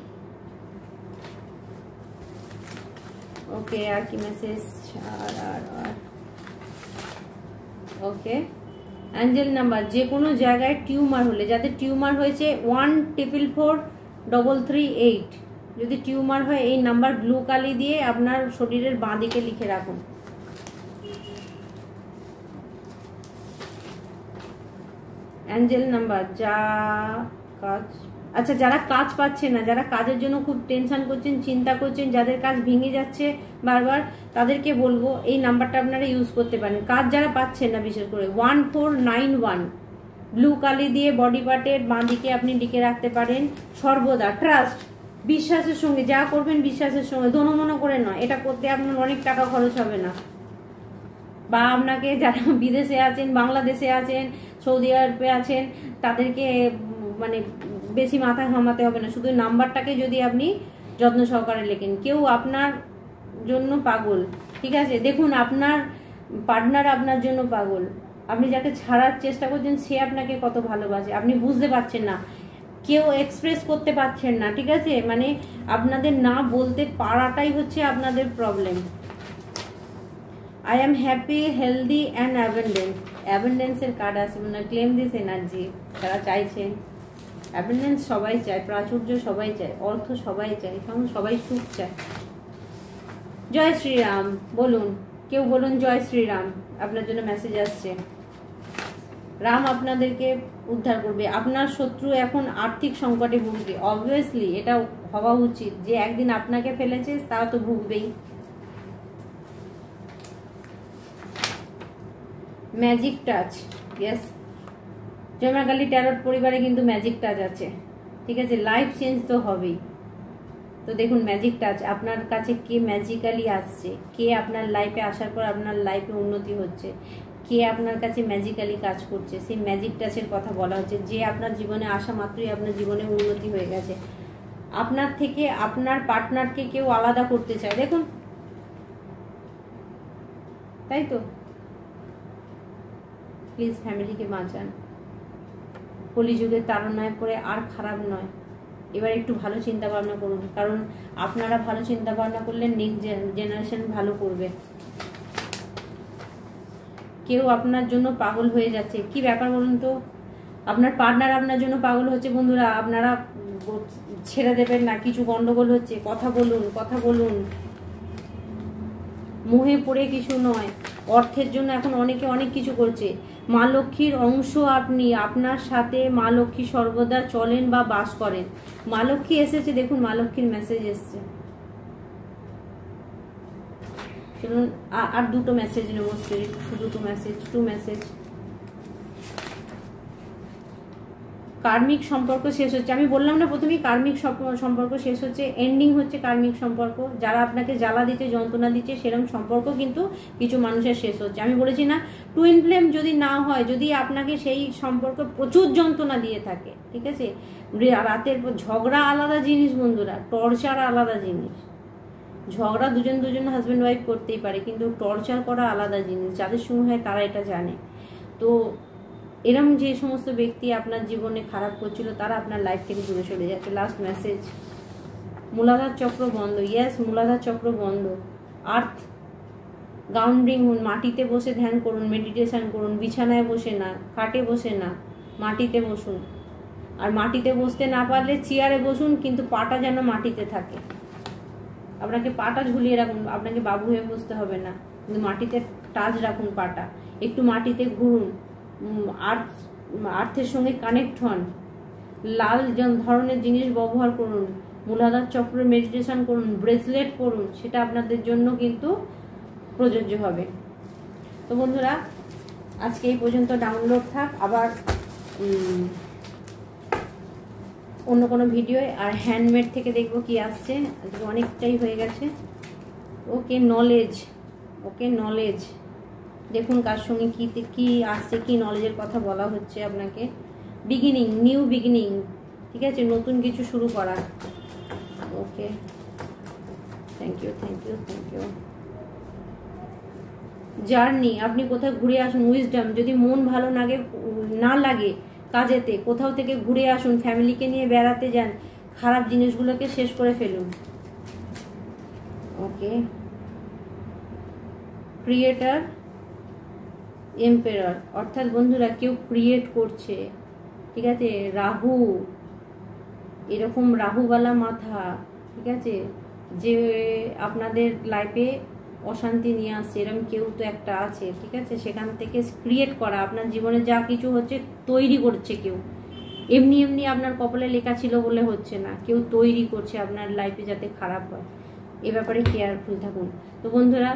ওকে, আর কি মেসেজ? আর ওকে, অ্যাঞ্জেল নাম্বার, যে কোনো জায়গায় টিউমার হলে, যাদের টিউমার হয়েছে 1444338, যদি টিউমার হয় এই নাম্বার ব্লু কালি দিয়ে আপনার শরীরের বাঁ দিকে লিখে রাখুন। অ্যাঞ্জেল নাম্বার, যা কাজ, আচ্ছা যারা কাজ পাচ্ছে না, যারা কাজের জন্য খুব টেনশন করছেন, চিন্তা করছেন, যাদের কাজ ভেঙে যাচ্ছে বারবার, তাদেরকে বলবো এই নাম্বারটা আপনারা ইউজ করতে পারেন। কাজ যারা পাচ্ছেন না, বিশেষ করে 1491 ব্লু কালি দিয়ে বডি পার্টের বাঁ দিকে আপনি লিখে রাখতে পারেন। সর্বদা ট্রাস্ট, বিশ্বাসের সঙ্গে যা করবেন, বিশ্বাসের সঙ্গে, দোনো করে নয়। এটা করতে আপনার অনেক টাকা খরচ হবে না, বা আপনাকে যারা বিদেশে আছেন, বাংলাদেশে আছেন, সৌদি আরবে আছেন, তাদেরকে মানে বেশি মাথা ঘামাতে হবে না। শুধু নাম্বারটাকে যদি আপনি যত্ন সহকারে লেখেন, কেউ আপনার জন্য পাগল, ঠিক আছে? দেখুন, আপনার পার্টনার আপনার জন্য পাগল। আপনি যাকে ছাড়ার চেষ্টা করছেন সে আপনাকে কত ভালোবাসে, আপনি বুঝতে পারছেন না, কেউ এক্সপ্রেস করতে পারছেন না, ঠিক আছে? মানে আপনাদের না বলতে পারাটাই হচ্ছে আপনাদের problem. I am happy, healthy and abundance. অ্যাবেন্ডেন্সের কার্ড আছে, মানে ক্লেম দিস এনার্জি। যারা চাইছেন অ্যাবেন্ডেন্স, সবাই চায়, প্রাচুর্য সবাই চায়, অর্থ সবাই চায়, সবাই সুখ চায়। জয় শ্রীরাম বলুন, কেউ বলুন জয় শ্রীরাম। আপনার জন্য মেসেজ আসছে, রাম আপনাদেরকে উদ্ধার করবে। আপনার শত্রু এখন আর্থিক সংকটে ভুগবে, অবভিয়াসলি এটা হওয়া উচিত। যে একদিন আপনাকে ফেলেছে তা তো ভুগবেই। Magic touch, yes, Joy Ma Kali tarot পরিবারে কিন্তু ম্যাজিক টাচ আছে, ঠিক আছে? লাইফ চেঞ্জ তো হবেই। তো দেখুন, ম্যাজিক টাচ, আপনার কাছে কে ম্যাজিক্যালি আসছে, কে আপনার লাইফে আসার পর আপনার লাইফে উন্নতি হচ্ছে, কে আপনার কাছে ম্যাজিক্যালি কাজ করছে, সেই ম্যাজিক টাচের কথা বলা হচ্ছে। যে আপনার জীবনে আসা মাত্রই আপনার জীবনে উন্নতি হয়ে গেছে। আপনার থেকে আপনার পার্টনারকে কেউ আলাদা করতে চায়, দেখুন, তাই তো? প্লিজ ফ্যামিলিকে বাঁচান, কলিযুগের তাড়নায় পড়ে আর খারাপ নয়। এবার একটু ভালো চিন্তা ভাবনা করুন, কারণ আপনারা ভালো চিন্তা ভাবনা করলে নেক্সট জেনারেশন ভালো করবে। কেউ আপনার জন্য পাগল হয়ে যাচ্ছে, কি ব্যাপার বলুন তো? আপনার পার্টনার আপনার জন্য পাগল হচ্ছে বন্ধুরা, আপনারা ছেড়ে দেবেন না। কিছু গন্ডগোল হচ্ছে, কথা বলুন, কথা বলুন। মোহে পড়ে কিছু নয়, অর্থের জন্য এখন অনেকে অনেক কিছু করছে। মা লক্ষ্মীর অংশ আপনি, আপনার সাথে মা লক্ষ্মী সর্বদা চলেন বা বাস করেন। মা লক্ষ্মী এসেছে, দেখুন মা লক্ষ্মীর মেসেজ এসছে। চলুন আর দুটো মেসেজ নেব, স্পিরিট, দুটো মেসেজ, টু মেসেজ। কার্মিক সম্পর্ক শেষ হচ্ছে, আমি বললাম না প্রথমেই, কার্মিক সম্পর্ক শেষ হচ্ছে, এন্ডিং হচ্ছে কার্মিক সম্পর্ক। যারা আপনাকে জ্বালা দিচ্ছে, যন্ত্রণা দিচ্ছে, সেরকম সম্পর্ক কিন্তু কিছু মানুষের শেষ হচ্ছে। আমি বলেছি না, টুইন ফ্লেম যদি না হয়, যদি আপনাকে সেই সম্পর্ক প্রচুর যন্ত্রণা দিয়ে থাকে, ঠিক আছে? রাতের ঝগড়া আলাদা জিনিস বন্ধুরা, টর্চার আলাদা জিনিস। ঝগড়া দুজন হাজব্যান্ড ওয়াইফ করতেই পারে, কিন্তু টর্চার করা আলাদা জিনিস। যাদের সঙ্গে হয় তারা এটা জানে। তো এরম যে সমস্ত ব্যক্তি আপনার জীবনে খারাপ করছিল, তারা আপনার লাইফ থেকে দূরে সরে যাচ্ছে। লাস্ট মেসেজ, মূলাধার চক্র বন্ধ, ইয়েস, মূলাধার চক্র বন্ধ। আর্থ গ্রাউন্ডিং হন, মাটিতে বসে ধ্যান করুন, মেডিটেশন করুন, বিছানায় বসে না, খাটে বসে না, মাটিতে বসুন। আর মাটিতে বসতে না পারলে চেয়ারে বসুন, কিন্তু পাটা যেন মাটিতে থাকে। আপনাকে পাটা ঝুলিয়ে রাখুন, আপনাকে বাবু হয়ে বসতে হবে না, কিন্তু মাটিতে টাচ রাখুন পাটা। একটু মাটিতে ঘুরুন, আর্থের সঙ্গে কানেক্ট হন, লাল ধরনের জিনিস ব্যবহার করুন, মূলাধার চক্রে মেডিটেশন করুন, ব্রেসলেট করুন, সেটা আপনাদের জন্য কিন্তু প্রযোজ্য হবে। তো বন্ধুরা, আজকে এই পর্যন্ত ডাউনলোড থাক, আবার অন্য কোনো ভিডিও আর হ্যান্ডমেড থেকে দেখবো কি আসছে। আজকে অনেকটাই হয়ে গেছে। ওকে, নলেজ, ওকে নলেজ, দেখুন কার সঙ্গে কি আসছে, কি নলেজের কথা বলা হচ্ছে আপনাকে। বিগিনিং, নিউ বিগিনিং, ঠিক আছে, নতুন কিছু শুরু করা। Okay, thank you, thank you, thank you. Journey, আপনি কোথাও ঘুরে আসুন। উইজডম, যদি মন ভালো না লাগে কাজেতে, কোথাও থেকে ঘুরে আসুন, ফ্যামিলিকে নিয়ে বেড়াতে যান, খারাপ জিনিসগুলোকে শেষ করে ফেলুন। ওকে, ক্রিয়েটার, এম্পেরার, অর্থাৎ বন্ধুরা কেউ ক্রিয়েট করছে, ঠিক আছে? রাহু, এরকম রাহুওয়ালা মাথা, ঠিক আছে, যে আপনাদের লাইফে অশান্তি নিয়ে আসছে, এরকম কেউ তো একটা আছে, ঠিক আছে? সেখান থেকে ক্রিয়েট করা, আপনার জীবনে যা কিছু হচ্ছে তৈরি করছে কেউ। এমনি এমনি আপনার কপালে লেখা ছিল বলে হচ্ছে না, কেউ তৈরি করছে আপনার লাইফে যাতে খারাপ হয়। এ ব্যাপারে কেয়ারফুল থাকুন। তো বন্ধুরা,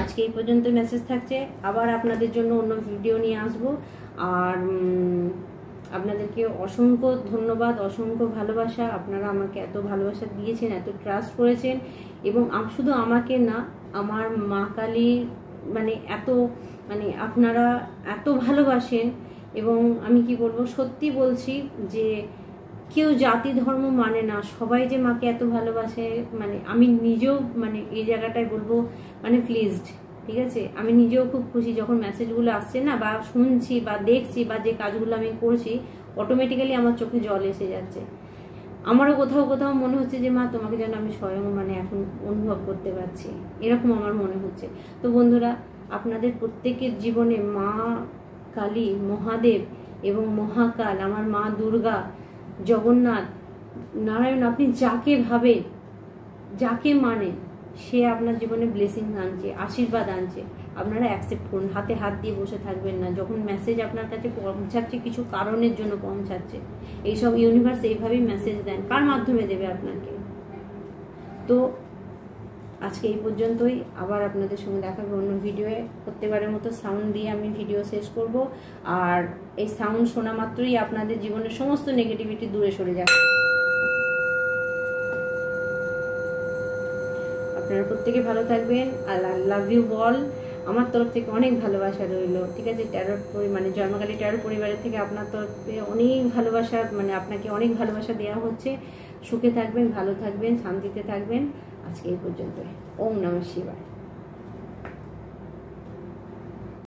আজকে এই পর্যন্ত মেসেজ থাকছে, আবার আপনাদের জন্য অন্য ভিডিও নিয়ে আসবো। আর আপনাদেরকে অসংখ্য ধন্যবাদ, অসংখ্য ভালোবাসা। আপনারা আমাকে এত ভালোবাসা দিয়েছেন, এত ট্রাস্ট করেছেন, এবং শুধু আমাকে না, আমার মা কালীর মানে আপনারা এত ভালোবাসেন। এবং আমি কি বলবো, সত্যি বলছি যে কেউ জাতি ধর্ম মানে না, সবাই যে মাকে এত ভালোবাসে, মানে আমি নিজেও মানে এই জায়গাটায় বলবো মানে প্লিজড। ঠিক আছে, আমি নিজেও খুব খুশি যখন মেসেজগুলো আসছে না, বা শুনছি বা দেখছি, বা যে কাজগুলো আমি করছি, অটোমেটিক্যালি আমার চোখে জল এসে যাচ্ছে। আমারও কোথাও কোথাও মনে হচ্ছে যে মা তোমাকে যেন আমি স্বয়ং মানে এখন অনুভব করতে পারছি, এরকম আমার মনে হচ্ছে। তো বন্ধুরা, আপনাদের প্রত্যেকের জীবনে মা কালী, মহাদেব এবং মহাকাল, আমার মা দুর্গা, জগন্নাথ, নারায়ণ, আপনি যাকে ভাবেন, যাকে মানেন, সে আপনার জীবনে ব্লেসিং আনছে, আশীর্বাদ আনছে। আপনারা অ্যাকসেপ্ট করুন, হাতে হাত দিয়ে বসে থাকবেন না। যখন মেসেজ আপনার কাছে পৌঁছাচ্ছে, কিছু কারণের জন্য পৌঁছাচ্ছে। এইসব ইউনিভার্স এইভাবেই মেসেজ দেন, কার মাধ্যমে দেবে আপনাকে। তো আজকে এই পর্যন্তই, আবার আপনাদের সঙ্গে দেখা হবে অন্য ভিডিওয়ে। প্রত্যেকবারের মতো সাউন্ড দিয়ে আমি ভিডিও শেষ করব, আর এই সাউন্ড শোনা মাত্রই আপনাদের জীবনের সমস্ত নেগেটিভিটি দূরে সরে যাবে। আপনারা প্রত্যেকে ভালো থাকবেন, আর লাভ ইউ অল। আমার তরফ থেকে অনেক ভালোবাসা রইল। ঠিক আছে, মানে জয় মা কালী ট্যারো পরিবারের থেকে আপনার তরফে অনেক ভালোবাসা, মানে আপনাকে অনেক ভালোবাসা দেওয়া হচ্ছে। সুখে থাকবেন, ভালো থাকবেন, শান্তিতে থাকবেন। আজকে এই পর্যন্ত। ওম নমঃ শিবায়।